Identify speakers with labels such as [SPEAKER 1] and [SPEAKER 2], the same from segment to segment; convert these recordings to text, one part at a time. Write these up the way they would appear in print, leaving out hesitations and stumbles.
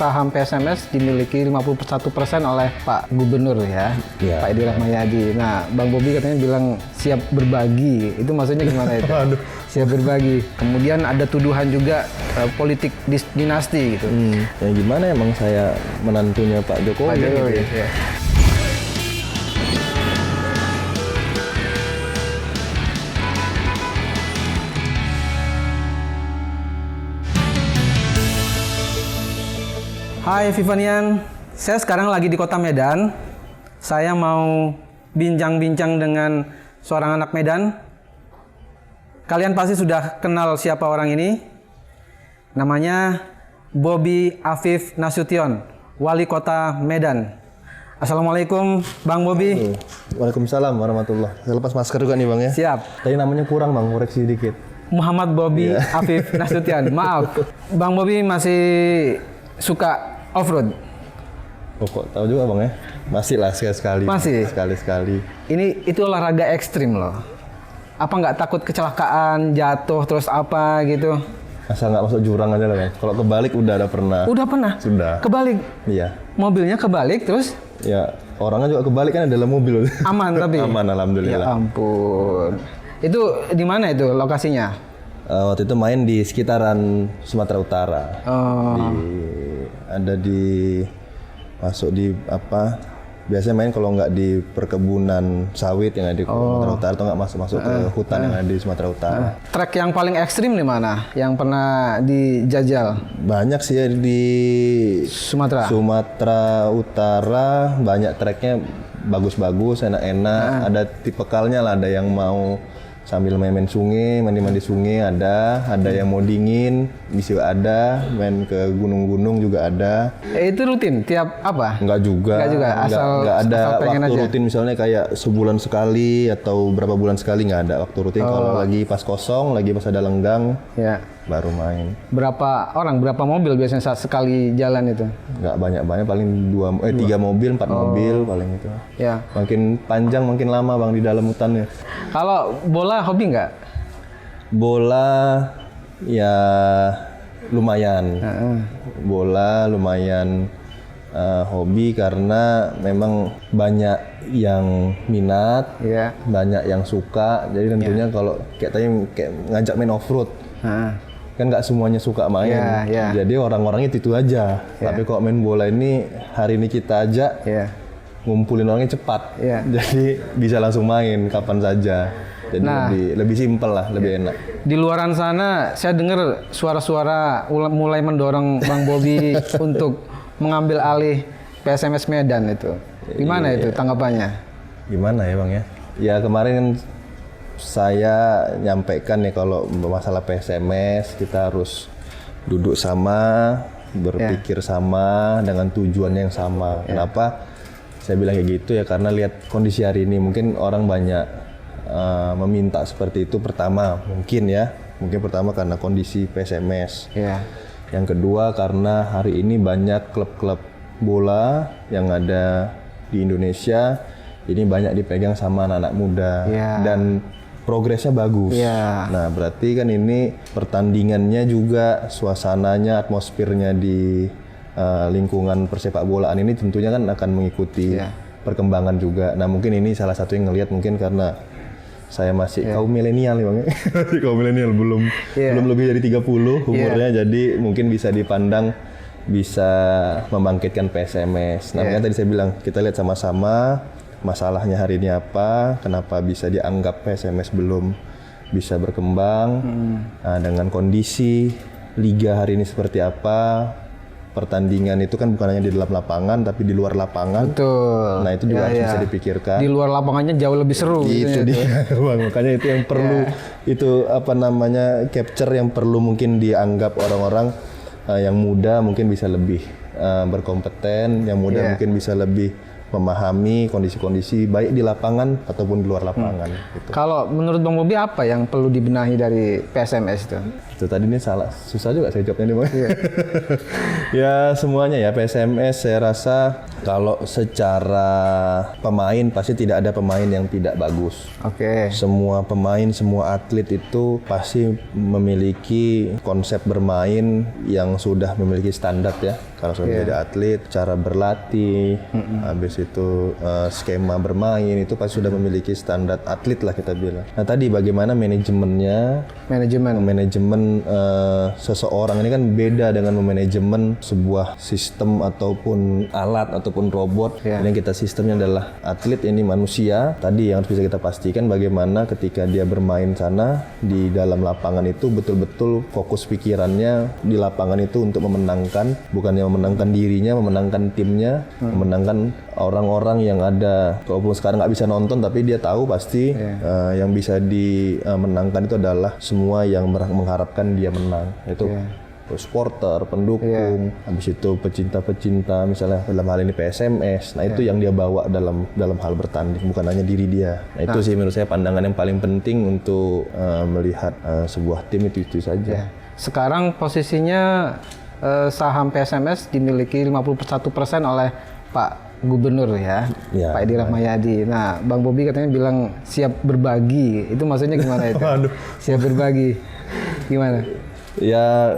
[SPEAKER 1] saham PSMS dimiliki 51% oleh Pak Gubernur ya, Pak Edi Rahmayadi. Nah, Bang Bobi katanya bilang siap berbagi. Itu maksudnya gimana itu? Siap berbagi. Kemudian ada tuduhan juga politik dinasti gitu.
[SPEAKER 2] Ya gimana, emang saya menantunya Pak Jokowi. Gitu.
[SPEAKER 1] Ya. Hai Vivanian, saya sekarang lagi di kota Medan. Saya mau bincang-bincang dengan seorang anak Medan. Kalian pasti sudah kenal siapa orang ini. Namanya Bobi Afif Nasution, Wali Kota Medan. Assalamualaikum Bang Bobi.
[SPEAKER 2] Waalaikumsalam warahmatullahi. Saya lepas masker juga nih Bang ya.
[SPEAKER 1] Siap.
[SPEAKER 2] Tadi namanya kurang Bang, koreksi dikit.
[SPEAKER 1] Muhammad Bobi Afif Nasution. Maaf, Bang Bobi masih suka off-road?
[SPEAKER 2] Oh, kok tahu juga Bang ya? Masih lah, sekali-sekali.
[SPEAKER 1] Masih?
[SPEAKER 2] Sekali-sekali.
[SPEAKER 1] Itu olahraga ekstrim loh. Apa nggak takut kecelakaan, jatuh, terus apa gitu?
[SPEAKER 2] Asal nggak masuk jurang aja lah Bang. Kalau kebalik udah ada pernah.
[SPEAKER 1] Udah pernah?
[SPEAKER 2] Sudah.
[SPEAKER 1] Kebalik?
[SPEAKER 2] Iya.
[SPEAKER 1] Mobilnya kebalik terus?
[SPEAKER 2] Ya, orangnya juga kebalik kan dalam mobil.
[SPEAKER 1] Aman tapi?
[SPEAKER 2] Aman, alhamdulillah.
[SPEAKER 1] Ya ampun. Itu di mana itu lokasinya?
[SPEAKER 2] Waktu itu main di sekitaran Sumatera Utara.
[SPEAKER 1] Oh.
[SPEAKER 2] Masuk di apa? Biasanya main kalau nggak di perkebunan sawit yang ada di Sumatera Utara, atau nggak masuk ke hutan yang ada di Sumatera Utara.
[SPEAKER 1] Trek yang paling ekstrim di mana? Yang pernah dijajal?
[SPEAKER 2] Banyak sih ya di
[SPEAKER 1] Sumatera.
[SPEAKER 2] Sumatera Utara, banyak treknya bagus-bagus, enak-enak. Ada tipikalnya lah, ada yang mau sambil main-main sungai, mandi-mandi sungai ada yang mau dingin, bisa ada, main ke gunung-gunung juga ada.
[SPEAKER 1] Itu rutin tiap apa?
[SPEAKER 2] Enggak juga. Enggak ada waktu aja. Rutin misalnya kayak sebulan sekali atau berapa bulan sekali, nggak ada waktu rutin. Kalau lagi pas kosong, lagi pas ada lenggang, ya baru main.
[SPEAKER 1] Berapa orang, berapa mobil biasanya saat sekali jalan itu?
[SPEAKER 2] Nggak banyak-banyak, paling 3 mobil, 4 mobil paling itu.
[SPEAKER 1] Ya.
[SPEAKER 2] Makin panjang, makin lama Bang di dalam hutannya.
[SPEAKER 1] Kalau bola hobi nggak?
[SPEAKER 2] Bola ya lumayan. Bola lumayan hobi karena memang banyak yang minat, banyak yang suka. Jadi tentunya kalau kayak tadi ngajak main off-road, kan nggak semuanya suka main. Jadi orang-orangnya itu aja. Tapi kalau main bola ini, hari ini kita ajak, ngumpulin orangnya cepat. Jadi bisa langsung main kapan saja. Jadi lebih simpel lah, lebih enak.
[SPEAKER 1] Di luaran sana, saya dengar suara-suara mulai mendorong Bang Bobi untuk mengambil alih PSMS Medan itu. Gimana itu tanggapannya?
[SPEAKER 2] Gimana ya Bang ya? Ya kemarin kan saya nyampaikan ya, kalau masalah PSMS kita harus duduk sama, berpikir sama, dengan tujuan yang sama. Kenapa saya bilang kayak gitu ya? Karena lihat kondisi hari ini, mungkin orang banyak meminta seperti itu. Mungkin pertama karena kondisi PSMS. Yang kedua karena hari ini banyak klub-klub bola yang ada di Indonesia ini banyak dipegang sama anak-anak muda dan progresnya bagus. Nah, berarti kan ini pertandingannya juga, suasananya, atmosfernya di lingkungan persepak bolaan ini tentunya kan akan mengikuti perkembangan juga. Nah, mungkin ini salah satu yang ngelihat, mungkin karena saya masih kaum milenial nih Bang. Masih kaum milenial, belum lebih dari 30 umurnya, jadi mungkin bisa dipandang bisa membangkitkan PSMS. Nah, makanya tadi saya bilang kita lihat sama-sama masalahnya hari ini apa, kenapa bisa dianggap PSMS belum bisa berkembang, dengan kondisi liga hari ini seperti apa. Pertandingan itu kan bukan hanya di dalam lapangan, tapi di luar lapangan.
[SPEAKER 1] Betul.
[SPEAKER 2] Nah, itu juga harus bisa dipikirkan.
[SPEAKER 1] Di luar lapangannya jauh lebih seru.
[SPEAKER 2] Itu dia, Bang. Makanya itu yang perlu, itu capture yang perlu mungkin dianggap orang-orang yang muda mungkin bisa lebih berkompeten, yang muda mungkin bisa lebih memahami kondisi-kondisi baik di lapangan ataupun di luar lapangan. Gitu.
[SPEAKER 1] Kalau menurut Bang Bobi apa yang perlu dibenahi dari PSMS itu?
[SPEAKER 2] Itu tadi ini salah, susah juga saya jawabnya nih Bang. Ya semuanya ya, PSMS saya rasa kalau secara pemain pasti tidak ada pemain yang tidak bagus. Semua pemain, semua atlet itu pasti memiliki konsep bermain yang sudah memiliki standar ya. karena sudah menjadi atlet, cara berlatih, habis itu skema bermain itu pasti sudah memiliki standar atlet lah kita bilang. Nah tadi bagaimana manajemen seseorang ini kan beda dengan manajemen sebuah sistem ataupun alat ataupun robot. Ini kita sistemnya adalah atlet ini manusia. Tadi yang harus bisa kita pastikan bagaimana ketika dia bermain sana di dalam lapangan itu betul-betul fokus pikirannya di lapangan itu untuk memenangkan, bukannya memenangkan dirinya, memenangkan timnya, memenangkan orang-orang yang ada. Walaupun sekarang nggak bisa nonton, tapi dia tahu pasti yang bisa dimenangkan itu adalah semua yang mengharapkan dia menang. Itu supporter, pendukung, habis itu pecinta-pecinta, misalnya dalam hal ini PSMS. Nah itu yang dia bawa dalam hal bertanding, bukan hanya diri dia. Nah itu sih menurut saya pandangan yang paling penting untuk melihat sebuah tim itu saja.
[SPEAKER 1] Sekarang posisinya saham PSMS dimiliki 51% oleh Pak Gubernur ya, Pak Edi Rahmayadi. Nah, Bang Bobi katanya bilang siap berbagi. Itu maksudnya gimana itu? Siap berbagi, gimana?
[SPEAKER 2] Ya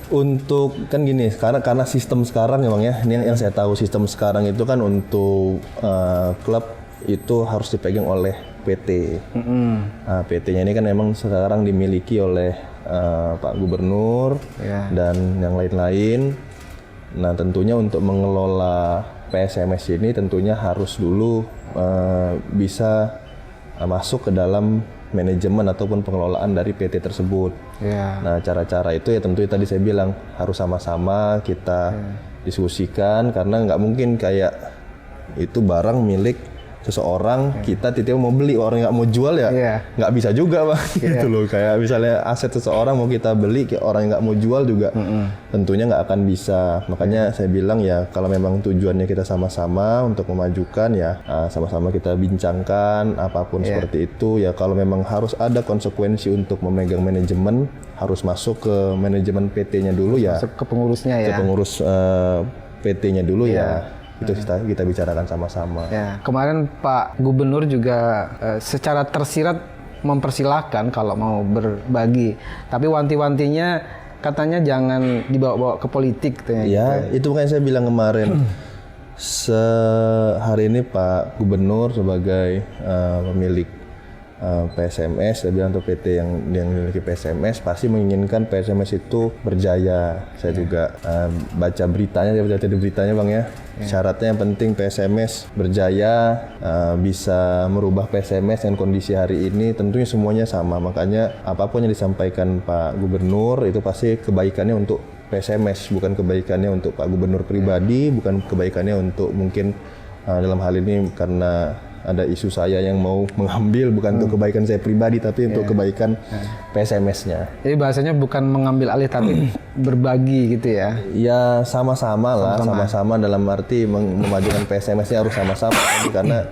[SPEAKER 2] untuk kan gini, karena sistem sekarang ya Bang ya, ini yang saya tahu sistem sekarang itu kan untuk klub itu harus dipegang oleh PT. Nah, PT-nya ini kan memang sekarang dimiliki oleh Pak Gubernur dan yang lain-lain. Nah tentunya untuk mengelola PSMS ini tentunya harus dulu bisa masuk ke dalam manajemen ataupun pengelolaan dari PT tersebut. Nah cara-cara itu ya tentu tadi saya bilang harus sama-sama kita diskusikan, karena nggak mungkin kayak itu barang milik seseorang kita tiba-tiba mau beli, orang nggak mau jual ya nggak bisa juga Bang. Gitu loh, kayak misalnya aset seseorang mau kita beli, kayak orang yang nggak mau jual juga tentunya nggak akan bisa. Makanya saya bilang ya kalau memang tujuannya kita sama-sama untuk memajukan ya sama-sama kita bincangkan apapun seperti itu ya. Kalau memang harus ada konsekuensi untuk memegang manajemen, harus masuk ke manajemen PT-nya dulu ya,
[SPEAKER 1] masuk ke pengurusnya ya,
[SPEAKER 2] ke pengurus PT-nya dulu ya. Itu kita bicarakan sama-sama.
[SPEAKER 1] Kemarin Pak Gubernur juga secara tersirat mempersilahkan kalau mau berbagi, tapi wanti-wantinya katanya jangan dibawa-bawa ke politik.
[SPEAKER 2] Itu makanya saya bilang kemarin. Hari ini Pak Gubernur sebagai pemilik PSMS, saya bilang untuk PT yang memiliki PSMS pasti menginginkan PSMS itu berjaya. Saya juga baca beritanya Bang ya. Syaratnya yang penting PSMS berjaya, bisa merubah PSMS dengan kondisi hari ini, tentunya semuanya sama. Makanya apapun yang disampaikan Pak Gubernur itu pasti kebaikannya untuk PSMS, bukan kebaikannya untuk Pak Gubernur pribadi, bukan kebaikannya untuk mungkin dalam hal ini karena ada isu saya yang mau mengambil, bukan untuk kebaikan saya pribadi tapi untuk kebaikan PSMS-nya. Jadi
[SPEAKER 1] bahasanya bukan mengambil alih tapi berbagi gitu ya?
[SPEAKER 2] Ya sama-sama dalam arti memajukan PSMS-nya harus sama-sama karena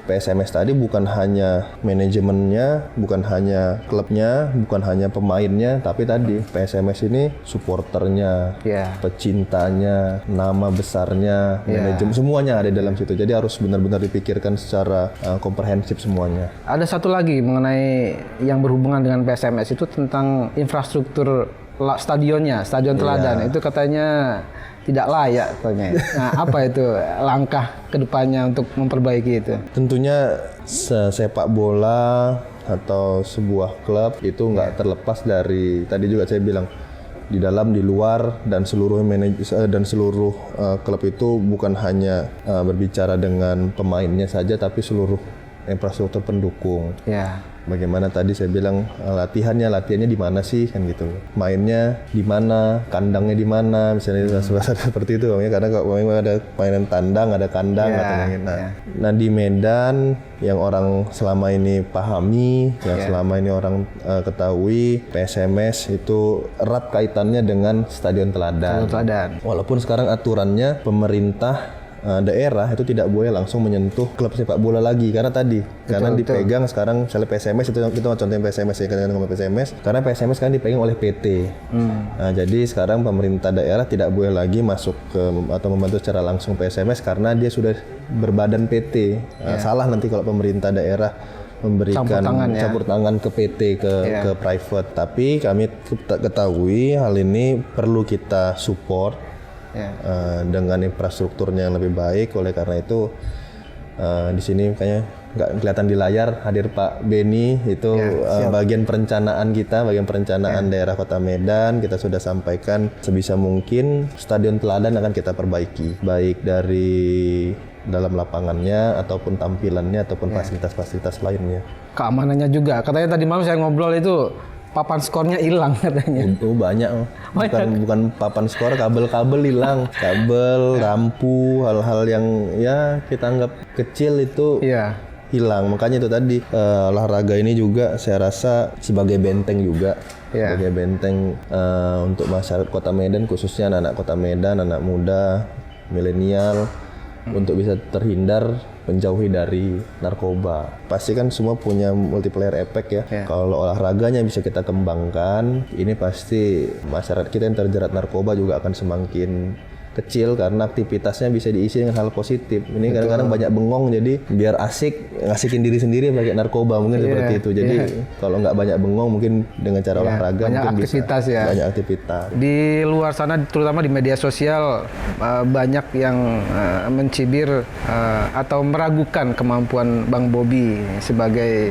[SPEAKER 2] PSMS tadi bukan hanya manajemennya, bukan hanya klubnya, bukan hanya pemainnya, tapi tadi PSMS ini supporternya, pecintanya, nama besarnya, manajemen, semuanya ada dalam situ. Jadi harus benar-benar dipikirkan secara komprehensif semuanya.
[SPEAKER 1] Ada satu lagi mengenai yang berhubungan dengan PSMS itu tentang infrastruktur stadionnya, Stadion Teladan. Itu katanya tidak layak katanya. Nah, apa itu langkah kedepannya untuk memperbaiki itu?
[SPEAKER 2] Tentunya sepak bola atau sebuah klub itu nggak terlepas dari, tadi juga saya bilang, di dalam, di luar, dan seluruh klub itu bukan hanya berbicara dengan pemainnya saja, tapi seluruh infrastruktur pendukung. Bagaimana tadi saya bilang latihannya di mana sih kan gitu, mainnya di mana, kandangnya di mana, misalnya seperti itu ya, karena kalau ada mainan tandang, ada kandang atau nah di Medan yang orang selama ini pahami, yang selama ini orang ketahui, PSMS itu erat kaitannya dengan Stadion Teladan. Walaupun sekarang aturannya pemerintah daerah itu tidak boleh langsung menyentuh klub sepak bola lagi karena dipegang sekarang misalnya PSMS itu kita contohin PSMS ya, karena PSMS kan dipegang oleh PT. Nah, jadi sekarang pemerintah daerah tidak boleh lagi masuk ke atau membantu secara langsung PSMS karena dia sudah berbadan PT. Salah nanti kalau pemerintah daerah memberikan campur tangan ke PT ke private. Tapi kami ketahui hal ini perlu kita support dengan infrastrukturnya yang lebih baik. Oleh karena itu di sini kayaknya nggak kelihatan di layar hadir Pak Beni itu bagian perencanaan kita, bagian perencanaan daerah Kota Medan. Kita sudah sampaikan sebisa mungkin Stadion Teladan akan kita perbaiki, baik dari dalam lapangannya ataupun tampilannya ataupun fasilitas-fasilitas lainnya.
[SPEAKER 1] Keamanannya juga. Katanya tadi malam saya ngobrol itu papan skornya hilang katanya.
[SPEAKER 2] Itu banyak. Bukan papan skor, kabel-kabel hilang, kabel, lampu, hal-hal yang ya kita anggap kecil itu hilang. Makanya itu tadi olahraga ini juga saya rasa sebagai benteng juga. Sebagai benteng untuk masyarakat Kota Medan, khususnya anak-anak Kota Medan, anak muda, milenial, untuk bisa terhindar, menjauhi dari narkoba. Pasti kan semua punya multiplier effect ya. Kalau olahraganya bisa kita kembangkan, ini pasti masyarakat kita yang terjerat narkoba juga akan semakin kecil karena aktivitasnya bisa diisi dengan hal positif. Ini kadang-kadang banyak bengong, jadi biar asik ngasihin diri sendiri pakai narkoba mungkin seperti itu. Jadi kalau nggak banyak bengong mungkin dengan cara olahraga
[SPEAKER 1] banyak
[SPEAKER 2] mungkin
[SPEAKER 1] aktivitas
[SPEAKER 2] bisa banyak aktivitas.
[SPEAKER 1] Di luar sana terutama di media sosial banyak yang mencibir atau meragukan kemampuan Bang Bobi sebagai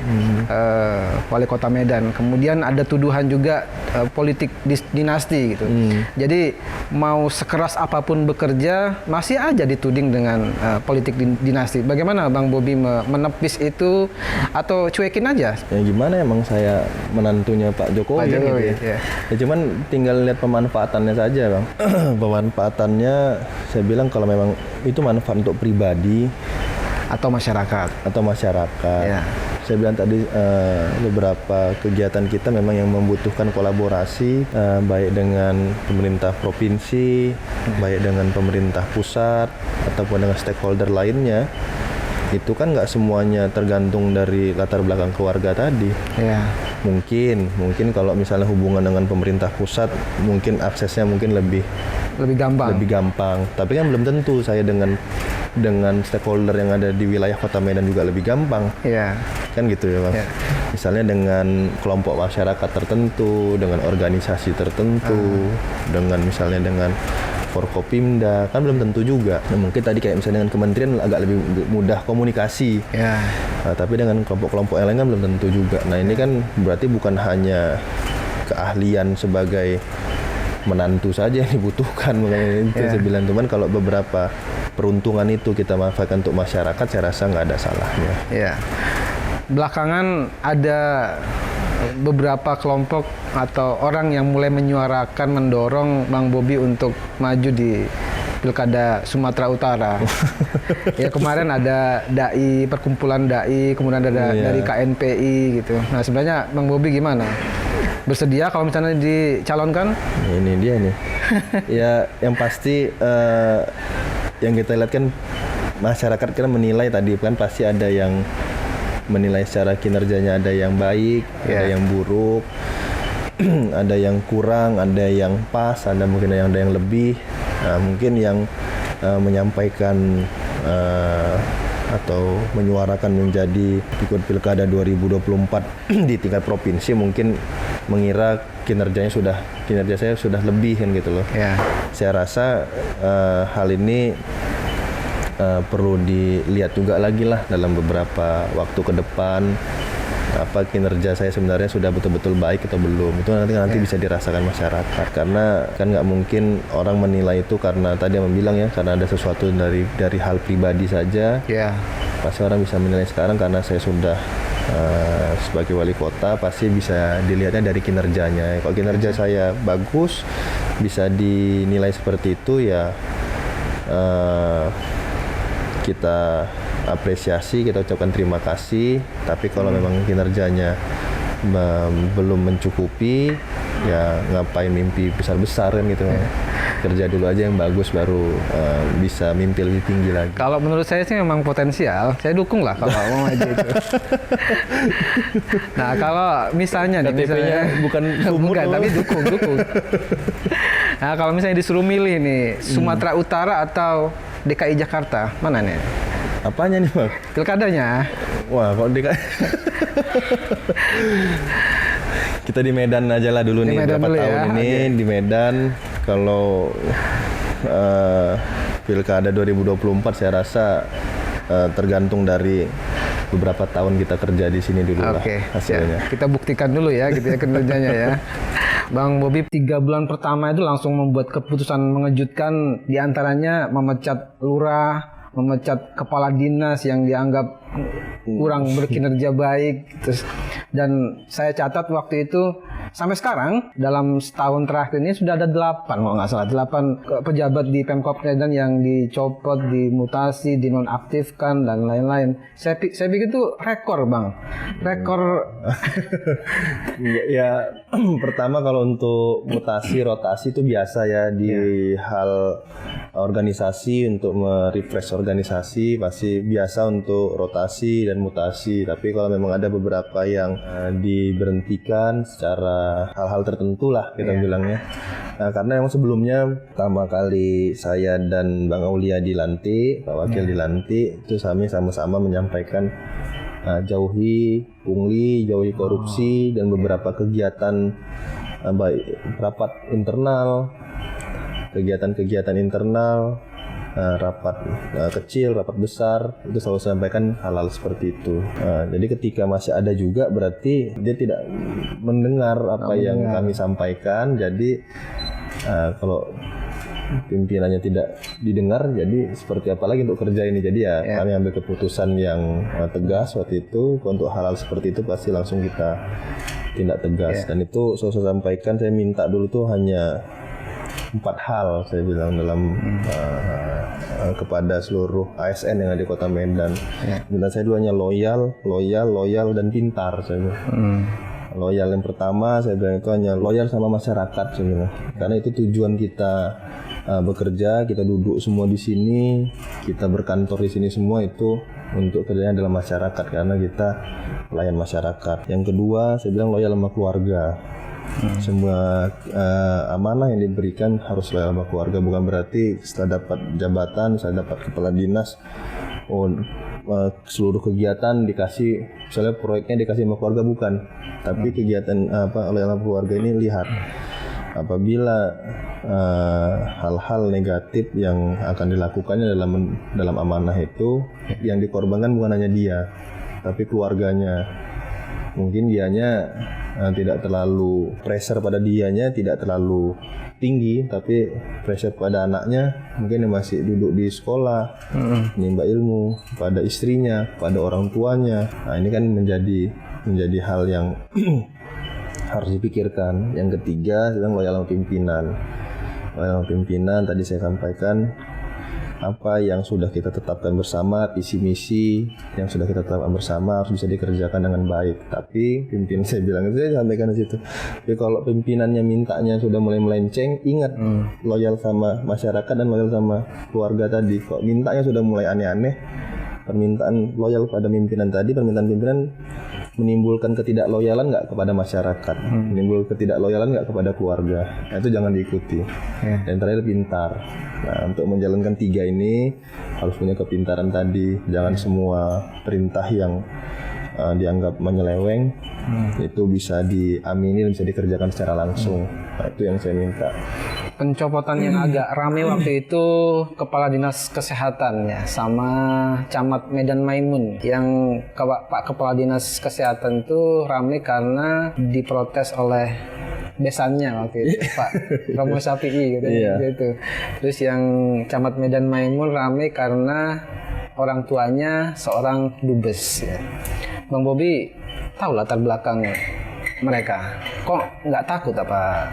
[SPEAKER 1] wali kota Medan. Kemudian ada tuduhan juga politik dinasti gitu. Jadi mau sekeras apapun bekerja masih aja dituding dengan politik dinasti. Bagaimana Bang Bobi menepis itu atau cuekin aja?
[SPEAKER 2] Ya gimana, emang saya menantunya Pak Jokowi, gitu ya. Ya cuman tinggal lihat pemanfaatannya saja Bang. Pemanfaatannya saya bilang kalau memang itu manfaat untuk pribadi
[SPEAKER 1] atau masyarakat.
[SPEAKER 2] Saya bilang tadi beberapa kegiatan kita memang yang membutuhkan kolaborasi baik dengan pemerintah provinsi, baik dengan pemerintah pusat ataupun dengan stakeholder lainnya. Itu kan nggak semuanya tergantung dari latar belakang keluarga tadi. Mungkin kalau misalnya hubungan dengan pemerintah pusat mungkin aksesnya mungkin lebih gampang. Tapi kan belum tentu saya dengan stakeholder yang ada di wilayah Kota Medan juga lebih gampang. Kan gitu ya Bang. Misalnya dengan kelompok masyarakat tertentu, dengan organisasi tertentu, misalnya dengan Forkopimda, kan belum tentu juga. Nah, mungkin tadi kayak misalnya dengan kementerian agak lebih mudah komunikasi. Nah, tapi dengan kelompok-kelompok yang lain kan belum tentu juga. Nah, ini kan berarti bukan hanya keahlian sebagai menantu saja yang dibutuhkan. Makanya itu saya bilang, cuman kalau beberapa peruntungan itu kita manfaatkan untuk masyarakat, saya rasa nggak ada salahnya.
[SPEAKER 1] Belakangan ada beberapa kelompok atau orang yang mulai menyuarakan, mendorong Bang Bobi untuk maju di Pilkada Sumatera Utara. Kemarin ada dai, perkumpulan dai, kemudian ada dari KNPI gitu. Nah, sebenarnya Bang Bobi gimana? Bersedia kalau misalnya dicalonkan?
[SPEAKER 2] Ini dia nih. Ya, yang pasti yang kita lihat kan masyarakat kita menilai tadi kan pasti ada yang menilai secara kinerjanya, ada yang baik, ada yang buruk, ada yang kurang, ada yang pas, ada mungkin ada yang lebih. Nah, mungkin yang menyampaikan atau menyuarakan menjadi ikut Pilkada 2024 di tingkat provinsi mungkin mengira kinerja saya sudah lebih kan gitu loh. Saya rasa hal ini perlu dilihat juga lagi lah dalam beberapa waktu ke depan, apa kinerja saya sebenarnya sudah betul-betul baik atau belum. Itu nanti bisa dirasakan masyarakat, karena kan nggak mungkin orang menilai itu karena tadi yang bilang ya, karena ada sesuatu dari hal pribadi saja. Pasti orang bisa menilai sekarang karena saya sudah sebagai wali kota, pasti bisa dilihatnya dari kinerjanya. Kalau kinerja saya bagus, bisa dinilai seperti itu ya, kita apresiasi, kita ucapkan terima kasih. Tapi kalau memang kinerjanya belum mencukupi, ya ngapain mimpi besar-besar kan gitu. Kerja dulu aja yang bagus, baru bisa mimpi lebih tinggi lagi.
[SPEAKER 1] Kalau menurut saya sih memang potensial, saya dukung lah kalau mau aja itu. Nah, kalau misalnya nih, misalnya
[SPEAKER 2] bukan
[SPEAKER 1] tapi dukung. Nah, kalau misalnya disuruh milih nih, Sumatera Utara atau DKI Jakarta, mana nih?
[SPEAKER 2] Apanya nih Bang?
[SPEAKER 1] Pilkadanya.
[SPEAKER 2] Wah, kok DKI? Kita di Medan aja lah dulu nih, berapa tahun ini di Medan. Kalau Pilkada 2024 saya rasa tergantung dari beberapa tahun kita kerja di sini dulu lah hasilnya.
[SPEAKER 1] Ya, kita buktikan dulu ya gitu ya kinerjanya ya. Bang Bobi 3 bulan pertama itu langsung membuat keputusan mengejutkan, diantaranya memecat lurah, memecat kepala dinas yang dianggap kurang berkinerja baik, dan saya catat waktu itu sampai sekarang dalam setahun terakhir ini sudah ada 8 kalau nggak salah 8 pejabat di Pemkop Medan yang dicopot, dimutasi, dinonaktifkan dan lain-lain. Saya pikir itu rekor Bang, rekor.
[SPEAKER 2] Ya pertama kalau untuk mutasi rotasi itu biasa ya di hal organisasi, untuk merefresh organisasi pasti biasa untuk rotasi dan mutasi. Tapi kalau memang ada beberapa yang diberhentikan secara hal-hal tertentu lah kita bilangnya. Nah, karena yang sebelumnya pertama kali saya dan Bang Aulia dilantik, Pak Wakil dilantik, itu kami sama-sama menyampaikan jauhi pungli, jauhi korupsi dan beberapa kegiatan baik rapat internal, kegiatan internal, rapat kecil, rapat besar, itu selalu sampaikan hal-hal seperti itu. Jadi ketika masih ada juga berarti dia tidak mendengar apa yang kami sampaikan. Jadi kalau pimpinannya tidak didengar, jadi seperti apa lagi untuk kerja ini. Jadi kami ambil keputusan yang tegas waktu itu. Untuk hal-hal seperti itu pasti langsung kita tindak tegas. Dan itu saya sampaikan, saya minta dulu tuh hanya 4 hal saya bilang dalam kepada seluruh ASN yang ada di Kota Medan. Dan saya dua hanya loyal dan pintar saya bilang. Loyal yang pertama saya bilang itu hanya loyal sama masyarakat saya bilang. Karena itu tujuan kita bekerja, kita duduk semua di sini, kita berkantor di sini semua itu untuk kerjanya dalam masyarakat, karena kita pelayan masyarakat. Yang kedua saya bilang loyal sama keluarga. Semua amanah yang diberikan harus loyal sama keluarga, bukan berarti setelah dapat jabatan, setelah dapat kepala dinas, seluruh kegiatan dikasih, misalnya proyeknya dikasih sama keluarga, bukan. Tapi kegiatan loyal sama keluarga ini lihat apabila hal-hal negatif yang akan dilakukannya dalam amanah itu, yang dikorbankan bukan hanya dia, tapi keluarganya. Mungkin dianya tidak terlalu pressure pada dianya, tidak terlalu tinggi, tapi pressure pada anaknya mungkin yang masih duduk di sekolah, menimba ilmu, pada istrinya, pada orang tuanya. Nah, ini kan menjadi hal yang harus dipikirkan. Yang ketiga, sedang loyal sama pimpinan. Loyal sama pimpinan tadi saya sampaikan apa yang sudah kita tetapkan bersama, visi misi yang sudah kita tetapkan bersama harus bisa dikerjakan dengan baik. Tapi pimpinan, saya bilang, saya sampaikan di situ. Tapi kalau pimpinannya mintanya sudah mulai melenceng, ingat loyal sama masyarakat dan loyal sama keluarga tadi. Kok mintanya sudah mulai aneh-aneh, permintaan loyal pada pimpinan tadi, permintaan pimpinan menimbulkan ketidakloyalan nggak kepada masyarakat, menimbulkan ketidakloyalan nggak kepada keluarga. Nah, itu jangan diikuti. Dan terakhir pintar. Nah, untuk menjalankan 3 ini harus punya kepintaran tadi. Jangan semua perintah yang dianggap menyeleweng itu bisa diamini dan bisa dikerjakan secara langsung. Nah, itu yang saya minta.
[SPEAKER 1] Pencopotan yang agak rame waktu itu Kepala Dinas Kesehatan ya, sama Camat Medan Maimun. Yang Pak Kepala Dinas Kesehatan itu rame karena diprotes oleh besannya waktu itu, Pak Romo Sapi'i gitu. Terus yang Camat Medan Maimun rame karena orang tuanya seorang dubes ya. Bang Bobi tahu latar belakang mereka, kok nggak takut apa?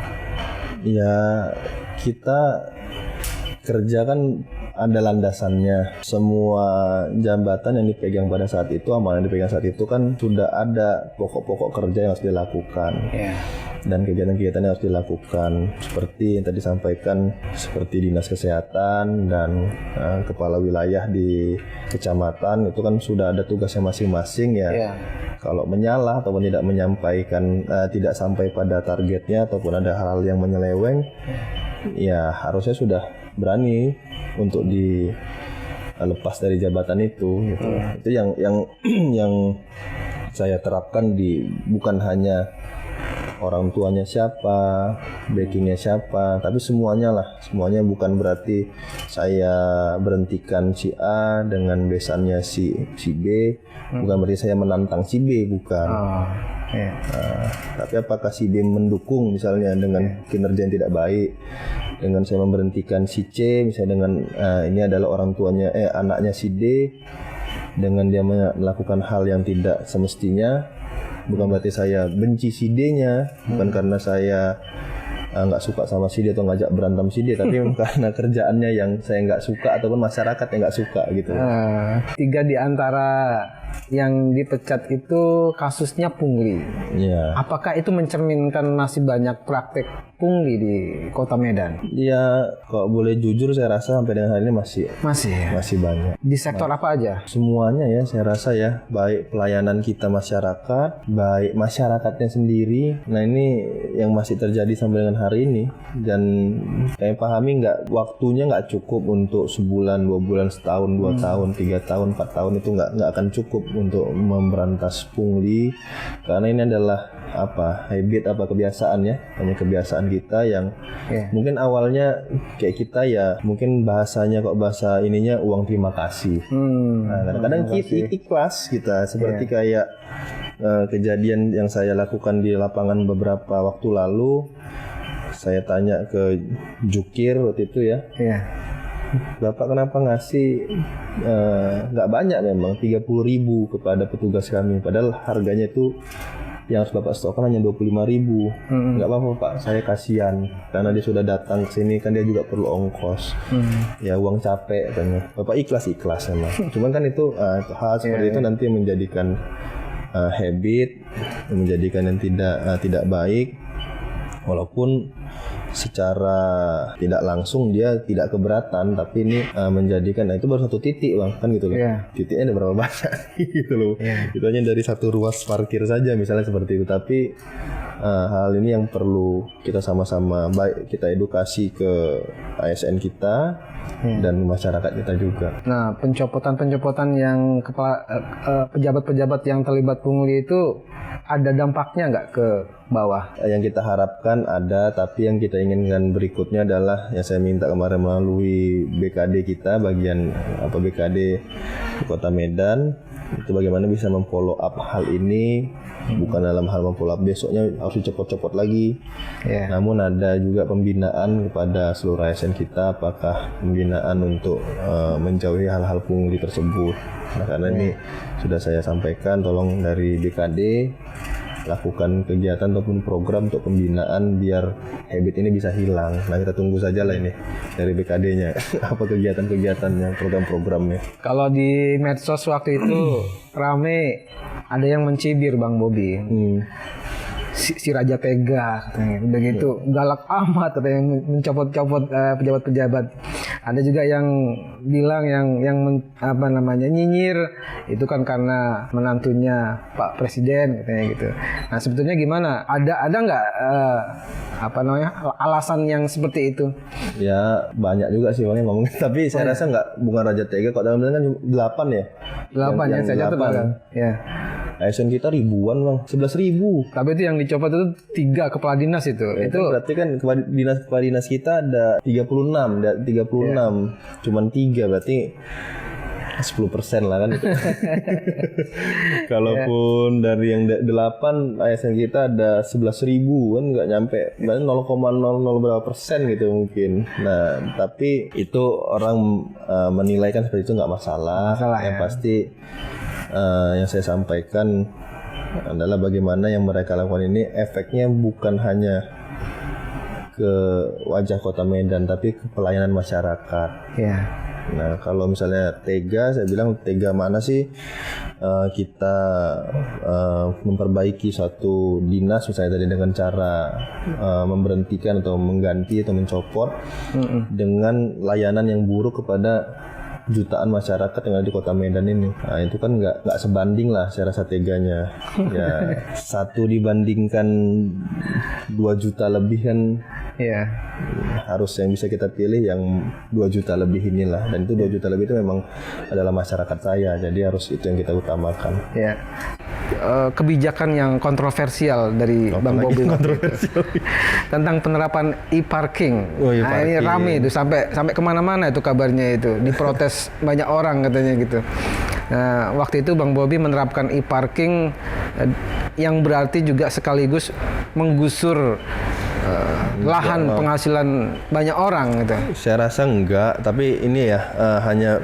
[SPEAKER 2] Ya, kita kerja kan ada landasannya. Semua jabatan yang dipegang pada saat itu, amanah yang dipegang saat itu kan sudah ada pokok-pokok kerja yang harus dilakukan. Dan kegiatan-kegiatan yang harus dilakukan seperti yang tadi sampaikan, seperti dinas kesehatan dan kepala wilayah di kecamatan itu kan sudah ada tugasnya masing-masing ya. Kalau menyalah ataupun tidak menyampaikan, tidak sampai pada targetnya ataupun ada hal-hal yang menyeleweng, ya harusnya sudah berani untuk dilepas dari jabatan itu. Gitu. Itu yang saya terapkan bukan hanya orang tuanya siapa, backingnya siapa, tapi semuanya lah, semuanya bukan berarti saya berhentikan si A dengan besannya si B, bukan berarti saya menantang si B, bukan. Tapi apakah si B mendukung misalnya dengan kinerja yang tidak baik, dengan saya memberhentikan si C, misalnya dengan ini adalah orang tuanya, anaknya si D, dengan dia melakukan hal yang tidak semestinya, bukan berarti saya benci si D-nya, bukan karena saya nggak suka sama si D atau ngajak berantem si D, tapi karena kerjaannya yang saya nggak suka ataupun masyarakat yang nggak suka gitu.
[SPEAKER 1] 3 di antara yang dipecat itu kasusnya pungli.
[SPEAKER 2] Iya.
[SPEAKER 1] Apakah itu mencerminkan masih banyak praktek pungli di Kota Medan?
[SPEAKER 2] Iya, kalau boleh jujur saya rasa sampai dengan hari ini masih banyak.
[SPEAKER 1] Di sektor apa aja?
[SPEAKER 2] Semuanya ya, saya rasa ya, baik pelayanan kita masyarakat, baik masyarakatnya sendiri. Nah ini yang masih terjadi sampai dengan hari ini, dan saya pahami waktunya nggak cukup untuk sebulan, 2 bulan, setahun, 2 tahun, 3 tahun, 4 tahun itu nggak akan cukup untuk memberantas pungli, karena ini adalah habit, kebiasaan ya, hanya kebiasaan kita yang mungkin awalnya kayak kita ya, mungkin bahasanya bahasa ininya uang terima kasih. Nah, kadang-kadang kita ikhlas kita, seperti kayak kejadian yang saya lakukan di lapangan beberapa waktu lalu. Saya tanya ke jukir waktu itu ya, Bapak kenapa ngasih nggak banyak, memang 30.000 kepada petugas kami, padahal harganya itu yang harus Bapak stokkan hanya 25.000. Nggak apa-apa Pak, saya kasihan karena dia sudah datang ke sini, kan dia juga perlu ongkos. Ya uang capek katanya. Bapak ikhlas memang. Cuman kan itu hal seperti itu nanti menjadikan habit, menjadikan yang tidak baik, walaupun secara tidak langsung dia tidak keberatan, tapi ini menjadikan, itu baru satu titik Bang, kan gitu loh. Titiknya ada berapa banyak gitu loh. Itu hanya dari satu ruas parkir saja misalnya seperti itu, tapi hal ini yang perlu kita sama-sama, baik kita edukasi ke ASN kita dan masyarakat kita juga.
[SPEAKER 1] Nah, pencopotan yang kepala pejabat-pejabat yang terlibat pungli itu ada dampaknya nggak ke bawah?
[SPEAKER 2] Yang kita harapkan ada, tapi yang kita inginkan berikutnya adalah yang saya minta kemarin melalui BKD kita, bagian BKD di Kota Medan, itu bagaimana bisa memfollow up hal ini, bukan dalam hal memfollow up besoknya harus dicopot-copot lagi. Namun ada juga pembinaan kepada seluruh ASN kita, apakah pembinaan untuk menjauhi hal-hal pungli tersebut. Nah, karena ini sudah saya sampaikan, tolong dari BKD lakukan kegiatan ataupun program untuk pembinaan biar habit ini bisa hilang. Nah, kita tunggu saja lah ini dari BKD-nya apa kegiatan-kegiatannya, program-programnya. Kalau
[SPEAKER 1] di medsos waktu itu rame, ada yang mencibir Bang Bobi. Si Raja Tega katanya, udah gitu galak amat, katanya mencopot-copot pejabat-pejabat. Ada juga yang bilang yang nyinyir itu kan karena menantunya Pak Presiden katanya gitu. Nah, sebetulnya gimana? Ada nggak alasan yang seperti itu? Ya banyak juga sih Bang ngomong, tapi saya rasa bukan Raja Tega kok, dalam kan 8 ya. 8 yang saya catat kan. Ya. ASN kita ribuan Bang, 11.000. Tapi itu yang dicopot itu 3 kepala dinas itu. Ya, itu berarti kan kepala dinas kita ada 36. Cuman 3 berarti 10% lah kan. Kalaupun dari yang 8 ASN kita ada 11.000 kan, nggak nyampe, 0,00 berapa persen gitu mungkin. Nah, tapi itu orang menilai kan seperti itu nggak masalah. Yang pasti yang saya sampaikan adalah bagaimana yang mereka lakukan ini efeknya bukan hanya ke wajah Kota Medan, tapi ke pelayanan masyarakat. Nah, kalau misalnya tega, saya bilang tega mana sih kita memperbaiki suatu dinas misalnya tadi dengan cara memberhentikan atau mengganti atau mencopot dengan layanan yang buruk kepada jutaan masyarakat yang ada di Kota Medan ini. Nah, itu kan nggak sebanding lah saya rasa teganya. Ya, 1 dibandingkan 2 juta lebih kan. Harus yang bisa kita pilih yang 2 juta lebih inilah, dan itu 2 juta lebih itu memang adalah masyarakat saya, jadi harus itu yang kita utamakan. kebijakan yang kontroversial dari Bang Bobi kontroversial tentang penerapan e-parking.
[SPEAKER 2] Oh,
[SPEAKER 1] Nah, ini
[SPEAKER 2] e-parking.
[SPEAKER 1] rame itu sampai kemana-mana itu kabarnya itu diprotes banyak orang katanya gitu. Nah, waktu itu Bang Bobi menerapkan e-parking yang berarti juga sekaligus menggusur lahan penghasilan banyak orang gitu.
[SPEAKER 2] Saya rasa enggak, tapi ini ya hanya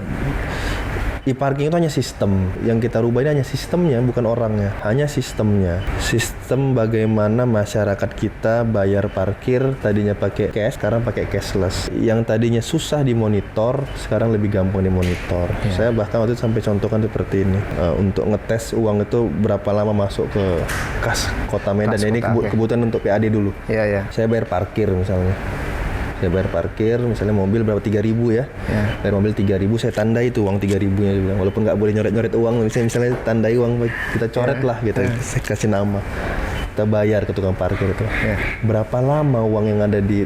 [SPEAKER 2] e-parking itu hanya sistem. Yang kita rubah ini hanya sistemnya, bukan orangnya. Hanya sistemnya. Sistem bagaimana masyarakat kita bayar parkir tadinya pakai cash, sekarang pakai cashless. Yang tadinya susah dimonitor, sekarang lebih gampang dimonitor. Saya bahkan waktu itu sampai contohkan seperti ini. Untuk ngetes uang itu berapa lama masuk ke kas Kota Medan.
[SPEAKER 1] Kas
[SPEAKER 2] Ini
[SPEAKER 1] kota,
[SPEAKER 2] kebutuhan untuk PAD dulu.
[SPEAKER 1] Iya, ya.
[SPEAKER 2] Saya bayar parkir misalnya. Saya bayar parkir, misalnya mobil berapa 3.000 ya. Bayar mobil 3.000, saya tandai itu uang 3.000-nya dia bilang. Walaupun nggak boleh nyoret-nyoret uang, misalnya tandai uang, kita coret lah gitu. Saya kasih nama. Kita bayar ke tukang parkir itu. Berapa lama uang yang ada di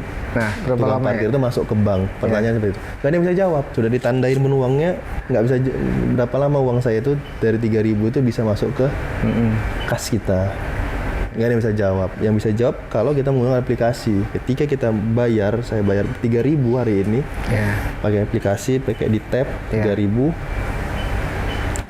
[SPEAKER 1] Berapa
[SPEAKER 2] tukang
[SPEAKER 1] lama
[SPEAKER 2] parkir itu masuk ke bank? Pertanyaan seperti itu. Gak ada yang bisa jawab. Sudah ditandain menu uangnya, nggak bisa berapa lama uang saya itu dari 3.000 itu bisa masuk ke kas kita. Nggak ada yang bisa jawab. Yang bisa jawab kalau kita menggunakan aplikasi. Ketika kita bayar, saya bayar 3.000 hari ini pakai aplikasi, pakai di tab 3.000.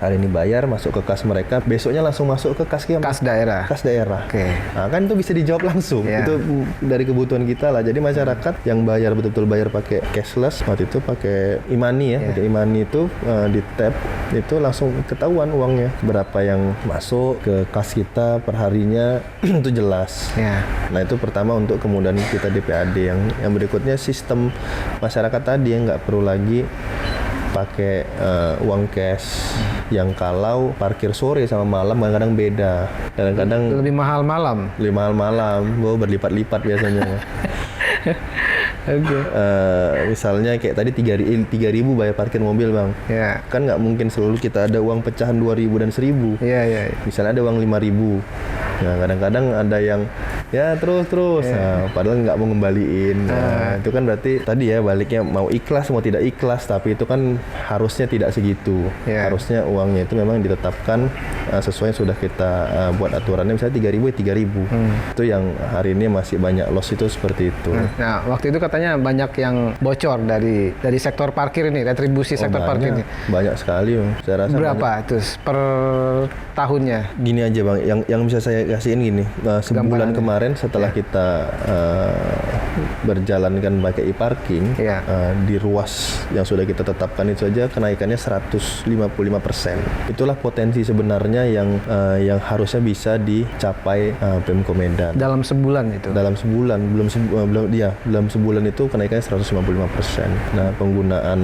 [SPEAKER 2] Hari ini bayar, masuk ke kas mereka, besoknya langsung masuk ke kas
[SPEAKER 1] daerah.
[SPEAKER 2] Kas daerah. Nah, kan itu bisa dijawab langsung. Itu dari kebutuhan kita lah. Jadi masyarakat yang bayar betul-betul bayar pakai cashless, waktu itu pakai e-money ya. Pakai e-money itu di tab itu langsung ketahuan uangnya berapa yang masuk ke kas kita per harinya itu jelas. Nah, itu pertama untuk kemudahan kita di PAD. Yang berikutnya sistem masyarakat tadi yang nggak perlu lagi pakai uang cash yang kalau parkir sore sama malam kadang-kadang beda. Kadang-kadang
[SPEAKER 1] lebih mahal malam.
[SPEAKER 2] Berlipat-lipat biasanya. Misalnya kayak tadi 3.000 bayar parkir mobil Bang. Kan nggak mungkin selalu kita ada uang pecahan 2.000 dan 1.000. Misalnya ada uang 5.000. Nah, kadang-kadang ada yang ya terus. Nah, padahal nggak mau ngembaliin. Nah, itu kan berarti tadi ya baliknya mau ikhlas mau tidak ikhlas, tapi itu kan harusnya tidak segitu. Harusnya uangnya itu memang ditetapkan sesuai yang sudah kita buat aturannya. Misalnya 3.000. Itu yang hari ini masih banyak loss itu seperti itu.
[SPEAKER 1] Nah, waktu itu katanya banyak yang bocor dari sektor parkir ini, retribusi sektor parkir ini.
[SPEAKER 2] Banyak sekali, Bang. Saya rasa
[SPEAKER 1] berapa itu per tahunnya?
[SPEAKER 2] Gini aja Bang, yang bisa saya kasihin gini, sebulan kemarin setelah kita berjalankan pakai e-parking, di ruas yang sudah kita tetapkan itu aja kenaikannya 155%. Itulah potensi sebenarnya yang harusnya bisa dicapai Pemko Medan.
[SPEAKER 1] Dalam sebulan itu?
[SPEAKER 2] Dalam sebulan, dalam sebulan itu kenaikannya 155%. Nah, penggunaan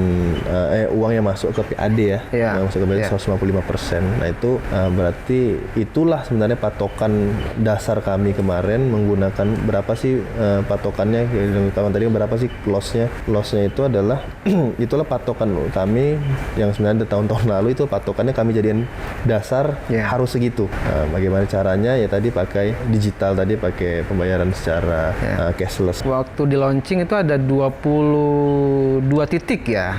[SPEAKER 2] uang yang masuk ke PAD ya, yang masuk ke PAD 155%. Nah, itu berarti itulah sebenarnya patokan dasar kami kemarin menggunakan berapa sih patokannya kawan tadi berapa sih lossnya itu adalah itulah patokan kami yang sebenarnya tahun-tahun lalu itu patokannya kami jadikan dasar harus segitu. Bagaimana caranya ya tadi pakai digital, tadi pakai pembayaran secara cashless.
[SPEAKER 1] Waktu di launching itu ada 22 titik ya.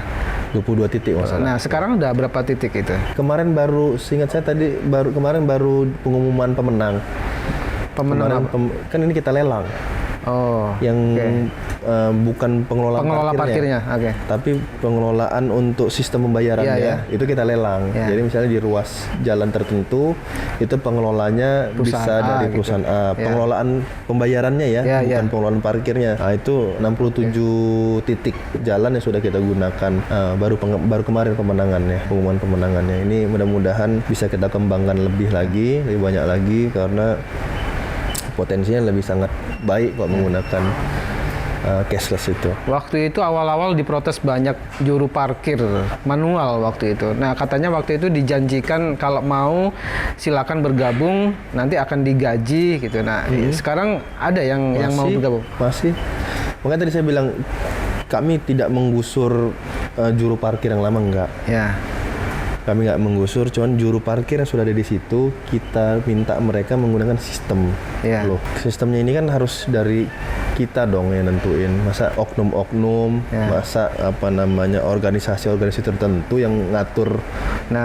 [SPEAKER 2] 22 titik masalah.
[SPEAKER 1] Nah, sekarang udah berapa titik itu?
[SPEAKER 2] Kemarin baru, seingat saya tadi kemarin baru pengumuman pemenang. Kan ini kita lelang. Bukan pengelola parkirnya. Tapi pengelolaan untuk sistem pembayarannya itu kita lelang. Jadi misalnya di ruas jalan tertentu itu pengelolanya bisa dari perusahaan A. Pengelolaan pembayarannya bukan pengelolaan parkirnya. Nah, itu 67 titik jalan yang sudah kita gunakan. Baru kemarin pengumuman pemenangannya. Ini mudah-mudahan bisa kita kembangkan lebih banyak lagi karena potensinya lebih sangat baik kalau menggunakan cashless itu.
[SPEAKER 1] Waktu itu awal-awal diprotes banyak juru parkir manual waktu itu. Nah, katanya waktu itu dijanjikan kalau mau silakan bergabung, nanti akan digaji gitu. Nah, sekarang ada yang mau bergabung?
[SPEAKER 2] Masih. Makanya tadi saya bilang kami tidak menggusur juru parkir yang lama, enggak. Kami nggak menggusur, cuman juru parkir yang sudah ada di situ kita minta mereka menggunakan sistem. Sistemnya ini kan harus dari kita dong yang nentuin. Masa oknum-oknum, masa apa namanya organisasi-organisasi tertentu yang ngatur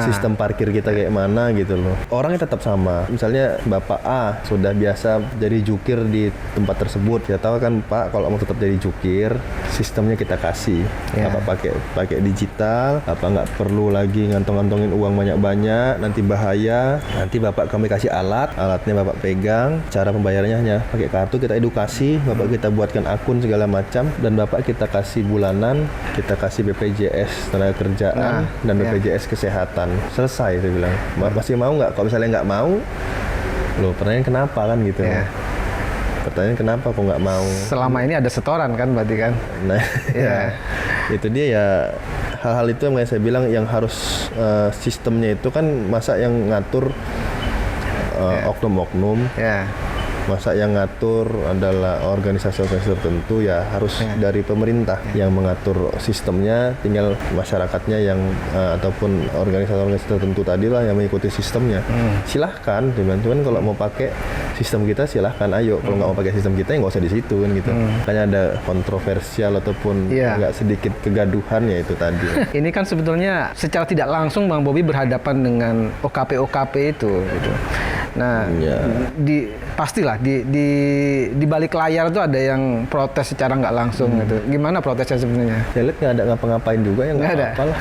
[SPEAKER 2] sistem parkir kita kayak mana gitu loh. Orangnya tetap sama. Misalnya Bapak A sudah biasa jadi jukir di tempat tersebut. Ya tahu kan Pak, kalau mau tetap jadi jukir, sistemnya kita kasih. Bapak pakai digital, Bapak nggak perlu lagi ngantong-ngantongin uang banyak-banyak, nanti bahaya. Nanti Bapak kami kasih alatnya Bapak pegang, cara pembayarannya hanya pakai kartu, kita edukasi, Bapak kita buatkan akun segala macam, dan Bapak kita kasih bulanan, kita kasih BPJS tenaga kerjaan dan BPJS kesehatan. Selesai, saya bilang. Masih mau nggak? Kalau misalnya nggak mau, loh pertanyaan kenapa kan gitu. Pertanyaan kenapa kok nggak mau?
[SPEAKER 1] Selama ini ada setoran kan berarti kan?
[SPEAKER 2] Nah, itu dia ya, hal-hal itu yang saya bilang yang harus sistemnya itu kan, masa yang ngatur oknum-oknum, masa yang ngatur adalah organisasi-organisasi tertentu, ya harus dari pemerintah yang mengatur sistemnya, tinggal masyarakatnya yang ataupun organisasi-organisasi tertentu tadi lah yang mengikuti sistemnya. Silahkan, cuman kalau mau pakai sistem kita silahkan, ayo. Kalau nggak mau pakai sistem kita ya nggak usah di situ kan gitu. Makanya ada kontroversial ataupun nggak sedikit kegaduhan ya itu tadi.
[SPEAKER 1] Ini kan sebetulnya secara tidak langsung Bang Bobi berhadapan dengan OKP itu gitu. Nah, pastilah di balik layar tuh ada yang protes secara nggak langsung gitu. Gimana protesnya sebenarnya?
[SPEAKER 2] Ya lihat nggak ada ngapa-ngapain juga ya, nggak apa-apa lah.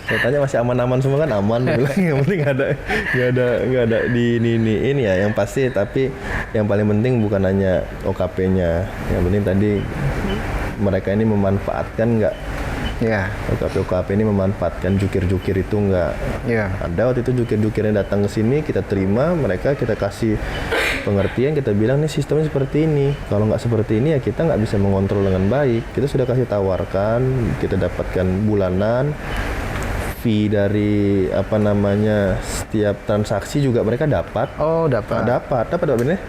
[SPEAKER 2] Saya tanya masih aman-aman semua kan, aman. Yang penting nggak ada ini ya. Yang pasti, tapi yang paling penting bukan hanya OKP-nya. Yang penting tadi mereka ini memanfaatkan nggak? OKP ini memanfaatkan jukir-jukir itu nggak? Ada waktu itu jukir-jukirnya datang ke sini, kita terima mereka, kita kasih pengertian, kita bilang nih sistemnya seperti ini. Kalau nggak seperti ini ya kita nggak bisa mengontrol dengan baik. Kita sudah kasih tawarkan, kita dapatkan bulanan, fee dari apa namanya setiap transaksi juga mereka dapat. Dapat bener.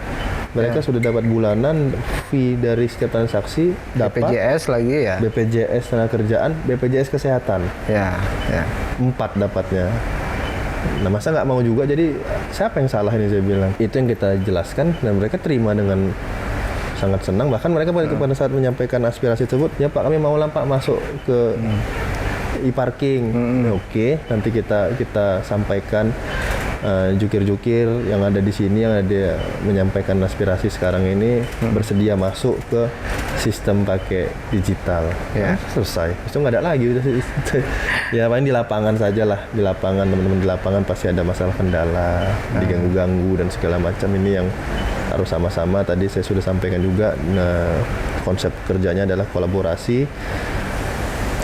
[SPEAKER 2] Mereka sudah dapat bulanan, fee dari setiap transaksi, dapat
[SPEAKER 1] BPJS lagi ya.
[SPEAKER 2] BPJS tenaga kerjaan, BPJS kesehatan. 4 dapatnya. Nah masa nggak mau juga, jadi siapa yang salah ini saya bilang. Itu yang kita jelaskan dan mereka terima dengan sangat senang. Bahkan mereka pada saat menyampaikan aspirasi tersebut, ya Pak kami mau lah Pak masuk ke e-parking. Oke, nanti kita sampaikan jukir-jukir yang ada di sini, yang ada menyampaikan aspirasi sekarang ini bersedia masuk ke sistem pakai digital. Selesai. Itu nggak ada lagi. Ya paling di lapangan saja lah. Di lapangan, teman-teman di lapangan pasti ada masalah kendala, diganggu-ganggu dan segala macam. Ini yang harus sama-sama. Tadi saya sudah sampaikan juga. Nah, konsep kerjanya adalah kolaborasi.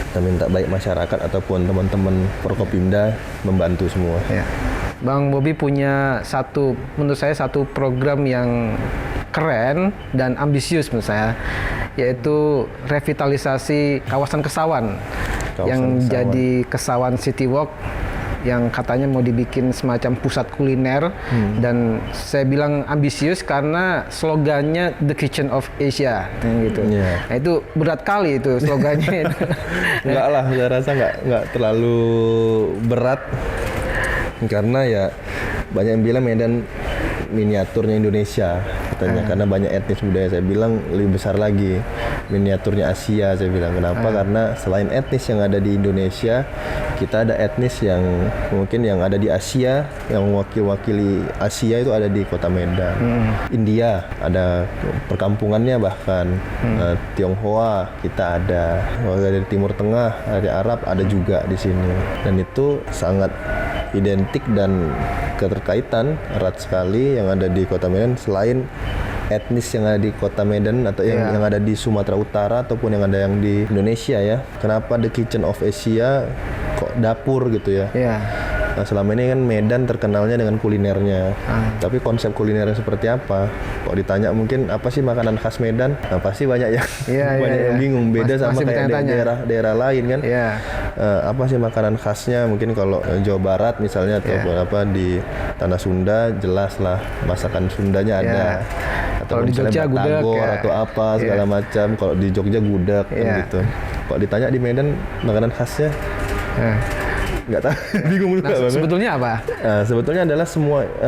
[SPEAKER 2] Kita minta baik masyarakat ataupun teman-teman Forkopimda membantu semua.
[SPEAKER 1] Bang Bobi punya menurut saya satu program yang keren dan ambisius menurut saya, yaitu revitalisasi kawasan Kesawan yang jadi Kesawan City Walk, yang katanya mau dibikin semacam pusat kuliner. Dan saya bilang ambisius karena slogannya The Kitchen of Asia gitu. Nah itu berat kali itu slogannya.
[SPEAKER 2] Enggak lah, saya rasa enggak terlalu berat. Karena ya banyak yang bilang Medan miniaturnya Indonesia katanya, karena banyak etnis budaya. Saya bilang lebih besar lagi, miniaturnya Asia. Saya bilang kenapa? Karena selain etnis yang ada di Indonesia, kita ada etnis yang mungkin yang ada di Asia, yang mewakili Asia itu ada di Kota Medan. India ada perkampungannya, bahkan Tionghoa kita ada, dari Timur Tengah, dari Arab ada juga di sini, dan itu sangat identik dan keterkaitan erat sekali yang ada di Kota Medan. Selain etnis yang ada di Kota Medan atau yang ada di Sumatera Utara ataupun yang ada yang di Indonesia ya. Kenapa The Kitchen of Asia kok dapur gitu ya? Nah, selama ini kan Medan terkenalnya dengan kulinernya. Tapi konsep kulinernya seperti apa? Kok ditanya mungkin apa sih makanan khas Medan? Nah, pasti banyak yang yang bingung. Beda sama kayak daerah lain kan. Apa sih makanan khasnya? Mungkin kalau Jawa Barat misalnya atau apa di Tanah Sunda jelas lah masakan Sundanya ada. Atau
[SPEAKER 1] di Jogja gudeg
[SPEAKER 2] atau apa segala macam. Kalau di Jogja gudeg kan gitu. Kok ditanya di Medan makanan khasnya? Nggak tahu, bingung juga Bang.
[SPEAKER 1] Sebetulnya apa?
[SPEAKER 2] Sebetulnya adalah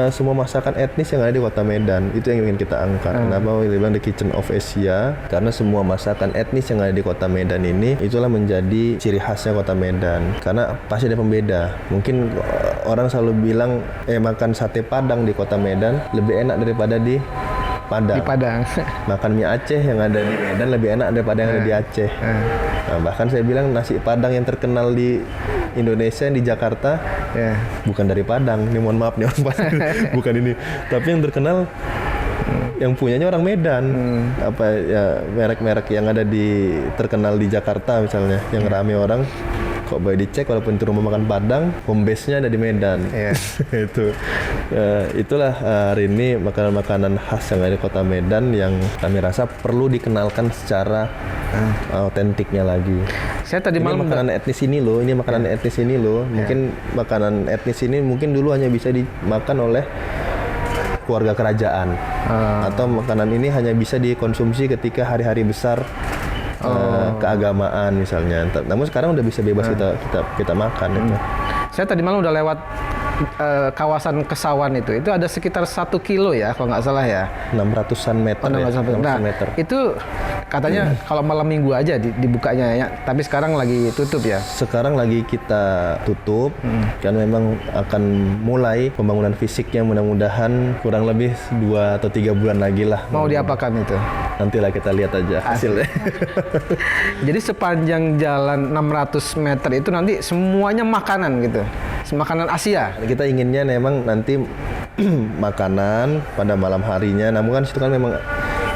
[SPEAKER 2] semua masakan etnis yang ada di Kota Medan. Itu yang ingin kita angkat. Kenapa dibilang The Kitchen of Asia? Karena semua masakan etnis yang ada di Kota Medan ini itulah menjadi ciri khasnya Kota Medan. Karena pasti ada pembeda. Mungkin orang selalu bilang makan sate Padang di Kota Medan lebih enak daripada di Padang.
[SPEAKER 1] Di Padang.
[SPEAKER 2] Makan mie Aceh yang ada di Medan lebih enak daripada yang ada di Aceh. Nah, bahkan saya bilang nasi Padang yang terkenal di Indonesia di Jakarta bukan dari Padang. Ini mohon maaf nih orang Padang. Bukan ini. Tapi yang terkenal yang punyanya orang Medan. Apa ya merek-merek yang ada di terkenal di Jakarta misalnya yang rame orang kok boleh dicek walaupun itu rumah makan Padang, home base-nya ada di Medan. Itulah hari ini makanan-makanan khas yang ada di Kota Medan yang kami rasa perlu dikenalkan secara autentiknya lagi.
[SPEAKER 1] Saya tadi malam
[SPEAKER 2] makanan etnis ini loh, etnis ini loh. Mungkin makanan etnis ini mungkin dulu hanya bisa dimakan oleh keluarga kerajaan. Atau makanan ini hanya bisa dikonsumsi ketika hari-hari besar keagamaan misalnya. Namun sekarang udah bisa bebas kita makan itu.
[SPEAKER 1] Saya tadi malam udah lewat kawasan Kesawan itu ada sekitar 1 kilo ya kalau nggak salah ya.
[SPEAKER 2] 600-an meter.
[SPEAKER 1] 600 meter. Itu katanya kalau malam minggu aja dibukanya ya. Tapi sekarang lagi tutup ya.
[SPEAKER 2] Sekarang lagi kita tutup karena memang akan mulai pembangunan fisiknya mudah-mudahan kurang lebih 2 atau 3 bulan lagi lah.
[SPEAKER 1] Mau diapakan itu?
[SPEAKER 2] Nantilah kita lihat aja hasilnya.
[SPEAKER 1] Jadi sepanjang jalan 600 meter itu nanti semuanya makanan gitu. Makanan Asia.
[SPEAKER 2] Kita inginnya memang nanti makanan pada malam harinya. Namun kan situ kan memang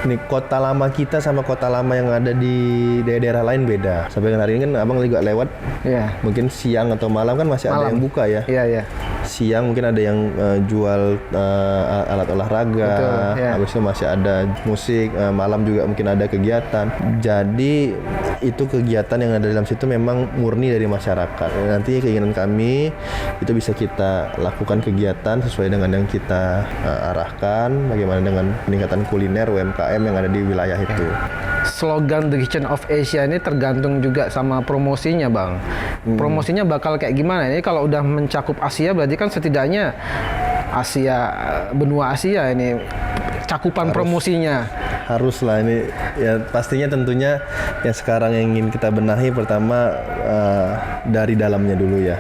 [SPEAKER 2] ini kota lama kita sama kota lama yang ada di daerah lain beda. Sampai hari ini kan abang juga lewat. Mungkin siang atau malam kan masih ada yang buka ya. Siang mungkin ada yang jual alat olahraga. Habis itu masih ada musik. Malam juga mungkin ada kegiatan. Jadi itu kegiatan yang ada dalam situ memang murni dari masyarakat. Nanti keinginan kami itu bisa kita lakukan kegiatan sesuai dengan yang kita arahkan. Bagaimana dengan peningkatan kuliner UMKM yang ada di wilayah itu.
[SPEAKER 1] Slogan The Kitchen of Asia ini tergantung juga sama promosinya Bang. Promosinya bakal kayak gimana? Ini kalau udah mencakup Asia berarti kan setidaknya benua Asia ini cakupan promosinya. Haruslah
[SPEAKER 2] ini ya pastinya tentunya yang sekarang yang ingin kita benahi pertama dari dalamnya dulu ya.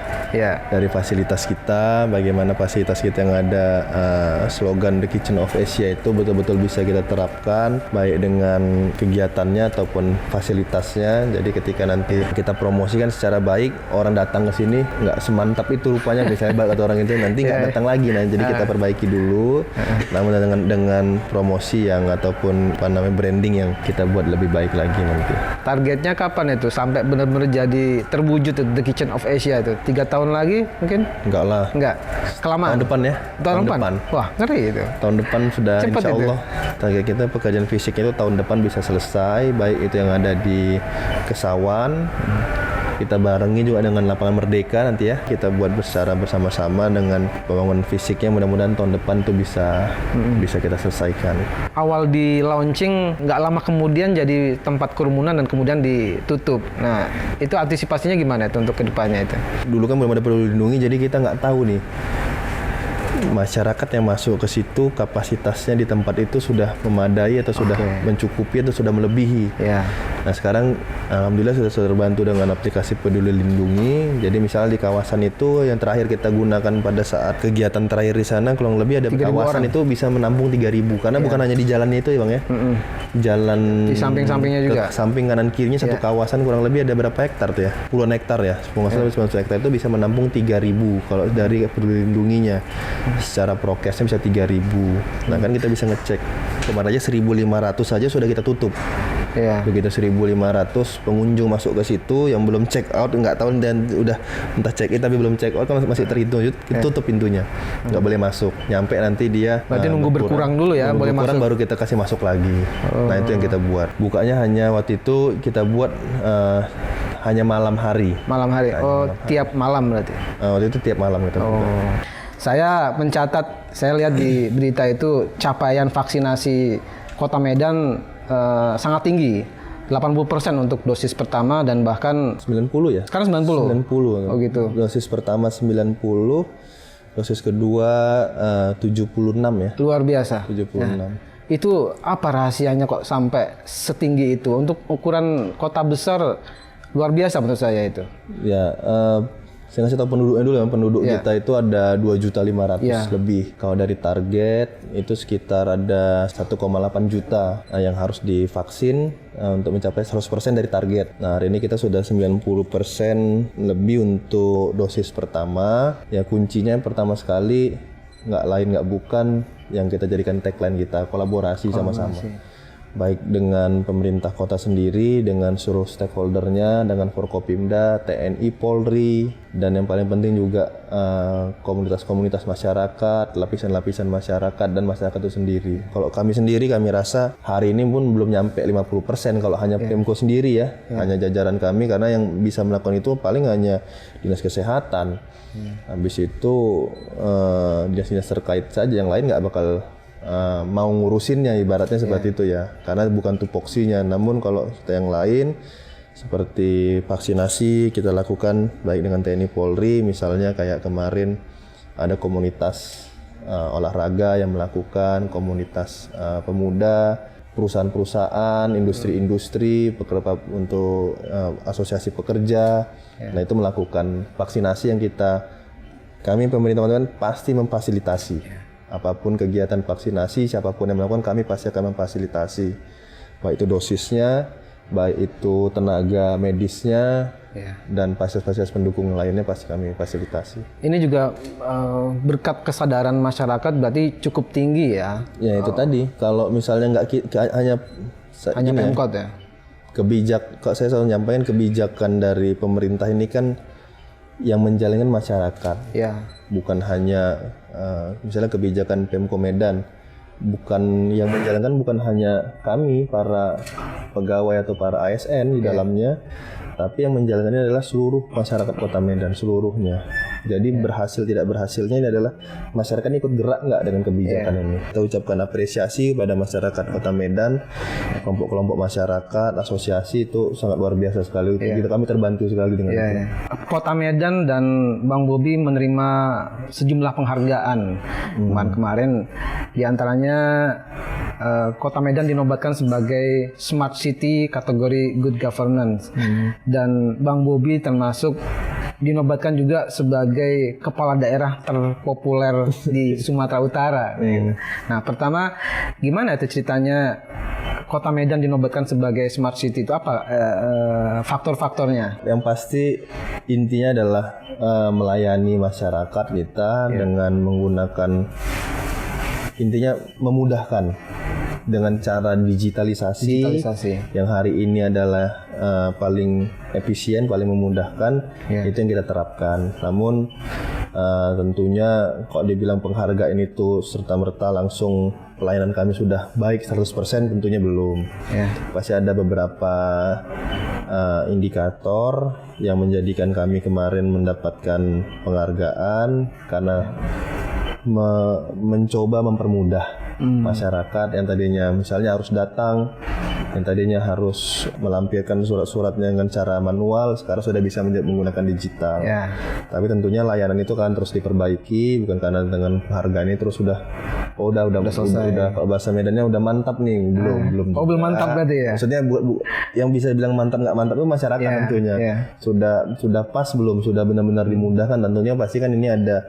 [SPEAKER 2] Dari fasilitas kita, bagaimana fasilitas kita yang ada slogan The Kitchen of Asia itu betul-betul bisa kita terapkan baik dengan kegiatannya ataupun fasilitasnya. Jadi ketika nanti kita promosikan secara baik, orang datang ke sini nggak semantap itu rupanya misalnya kata orang itu nanti nggak datang lagi. Nah, jadi kita perbaiki dulu. Namun dengan promosi yang ataupun branding yang kita buat lebih baik lagi nanti.
[SPEAKER 1] Targetnya kapan itu sampai benar-benar jadi terwujud The Kitchen of Asia itu? 3 tahun lagi mungkin?
[SPEAKER 2] Enggak lah.
[SPEAKER 1] Enggak. Kelamaan.
[SPEAKER 2] Tahun depan ya.
[SPEAKER 1] Tahun depan. Wah, ngeri itu.
[SPEAKER 2] Tahun depan sudah
[SPEAKER 1] cepet
[SPEAKER 2] insya Allah.
[SPEAKER 1] Itu.
[SPEAKER 2] Target kita pekerjaan fisik itu tahun depan bisa selesai, baik itu yang ada di Kesawan. Kita barengi juga dengan Lapangan Merdeka nanti ya. Kita buat secara bersama-sama dengan pembangunan fisiknya. Mudah-mudahan tahun depan itu bisa kita selesaikan. Awal
[SPEAKER 1] di launching, nggak lama kemudian jadi tempat kerumunan dan kemudian ditutup. Nah, itu antisipasinya gimana itu untuk kedepannya itu?
[SPEAKER 2] Dulu kan belum ada peduli lindungi, jadi kita nggak tahu nih masyarakat yang masuk ke situ kapasitasnya di tempat itu sudah memadai atau sudah mencukupi atau sudah melebihi. Nah sekarang alhamdulillah sudah terbantu dengan aplikasi Peduli Lindungi. Jadi misalnya di kawasan itu yang terakhir kita gunakan pada saat kegiatan terakhir di sana kurang lebih ada kawasan orang. Itu bisa menampung 3.000 karena bukan hanya di jalannya itu ya Bang ya. Jalan
[SPEAKER 1] di samping-sampingnya juga.
[SPEAKER 2] Samping kanan kirinya satu kawasan kurang lebih ada berapa hektar tuh ya? Puluhan hektar ya. Pengalaman 900 hektar itu bisa menampung 3.000 kalau dari Peduli Lindunginya. Secara prokesnya bisa 3.000. Nah kan kita bisa ngecek. Kemarin aja 1.500 saja sudah kita tutup. Begitu 1.500 pengunjung masuk ke situ yang belum check out, nggak tahu dan udah entah check in tapi belum check out kan masih terhitung, tutup pintunya, nggak boleh masuk. Nyampe nanti dia
[SPEAKER 1] berarti nunggu berkurang dulu ya, boleh
[SPEAKER 2] berkurang
[SPEAKER 1] masuk.
[SPEAKER 2] Baru kita kasih masuk lagi. Nah itu yang kita buat. Bukanya hanya waktu itu kita buat hanya malam hari.
[SPEAKER 1] Malam hari. Tiap malam berarti.
[SPEAKER 2] Waktu itu tiap malam kita buka.
[SPEAKER 1] Saya mencatat, saya lihat di berita itu capaian vaksinasi Kota Medan sangat tinggi. 80% untuk dosis pertama dan bahkan
[SPEAKER 2] 90 ya?
[SPEAKER 1] sekarang 90.
[SPEAKER 2] 90.
[SPEAKER 1] Oh gitu.
[SPEAKER 2] Dosis pertama 90, dosis kedua 76 ya.
[SPEAKER 1] Luar biasa.
[SPEAKER 2] 76.
[SPEAKER 1] Itu apa rahasianya kok sampai setinggi itu? Untuk ukuran kota besar luar biasa menurut saya itu.
[SPEAKER 2] Ya, saya ngasih tahu penduduknya dulu ya. Penduduk kita itu ada 2.500.000 lebih. Kalau dari target itu sekitar ada 1,8 juta yang harus divaksin untuk mencapai 100% dari target. Nah, hari ini kita sudah 90% lebih untuk dosis pertama. Ya, kuncinya yang pertama sekali nggak lain nggak bukan yang kita jadikan tagline kita, kolaborasi sama-sama. Baik dengan pemerintah kota sendiri, dengan seluruh stakeholdernya, dengan Forkopimda, TNI, Polri, dan yang paling penting juga komunitas-komunitas masyarakat, lapisan-lapisan masyarakat, dan masyarakat itu sendiri. Kalau kami sendiri, kami rasa hari ini pun belum nyampe 50% kalau hanya Pemko sendiri ya, hanya jajaran kami, karena yang bisa melakukan itu paling hanya Dinas Kesehatan. Habis itu dinas-dinas terkait saja, yang lain nggak bakal mau ngurusinnya, ibaratnya seperti itu ya, karena bukan tupoksinya. Namun kalau kita yang lain seperti vaksinasi kita lakukan baik dengan TNI Polri, misalnya kayak kemarin ada komunitas olahraga yang melakukan, komunitas pemuda, perusahaan-perusahaan, industri-industri, untuk asosiasi pekerja. Nah, itu melakukan vaksinasi yang kami pemerintah teman-teman pasti memfasilitasi. Apapun kegiatan vaksinasi, siapapun yang melakukan, kami pasti akan memfasilitasi. Baik itu dosisnya, baik itu tenaga medisnya, dan fasilitas pendukung lainnya pasti kami fasilitasi.
[SPEAKER 1] Ini juga berkat kesadaran masyarakat berarti cukup tinggi ya.
[SPEAKER 2] Ya itu tadi, kalau misalnya hanya
[SPEAKER 1] Pemkot ya.
[SPEAKER 2] Kok saya selalu nyampaikan kebijakan dari pemerintah ini kan yang menjalankan masyarakat.
[SPEAKER 1] Ya.
[SPEAKER 2] Bukan hanya misalnya kebijakan Pemko Medan, yang menjalankan bukan hanya kami para pegawai atau para ASN di dalamnya, tapi yang menjalankannya adalah seluruh masyarakat Kota Medan seluruhnya. Jadi berhasil tidak berhasilnya ini adalah masyarakat ikut gerak nggak dengan kebijakan ini. Kita ucapkan apresiasi kepada masyarakat Kota Medan, kelompok-kelompok masyarakat, asosiasi itu sangat luar biasa sekali. Kami terbantu sekali dengan itu.
[SPEAKER 1] Kota Medan dan Bang Bobi menerima sejumlah penghargaan kemarin, diantaranya Kota Medan dinobatkan sebagai Smart City kategori Good Governance, dan Bang Bobi termasuk dinobatkan juga sebagai kepala daerah terpopuler di Sumatera Utara. Nah, pertama gimana itu ceritanya Kota Medan dinobatkan sebagai Smart City itu, apa faktor-faktornya?
[SPEAKER 2] Yang pasti intinya adalah melayani masyarakat kita dengan menggunakan, intinya memudahkan dengan cara digitalisasi. Yang hari ini adalah paling efisien, paling memudahkan, itu yang kita terapkan. Namun tentunya kalau dibilang penghargaan itu serta-merta langsung pelayanan kami sudah baik 100%, tentunya belum. Pasti ada beberapa indikator yang menjadikan kami kemarin mendapatkan penghargaan karena mencoba mempermudah masyarakat yang tadinya misalnya harus datang, yang tadinya harus melampirkan surat-suratnya dengan cara manual, sekarang sudah bisa menggunakan digital. Tapi tentunya layanan itu kan terus diperbaiki, bukan karena dengan harga ini terus udah selesai. Kalau bahasa Medannya udah mantap nih, belum.
[SPEAKER 1] Belum mantap berarti ya.
[SPEAKER 2] Maksudnya yang bisa bilang mantap nggak mantap itu masyarakat tentunya. Sudah pas belum, sudah benar-benar dimudahkan, tentunya pasti kan ini ada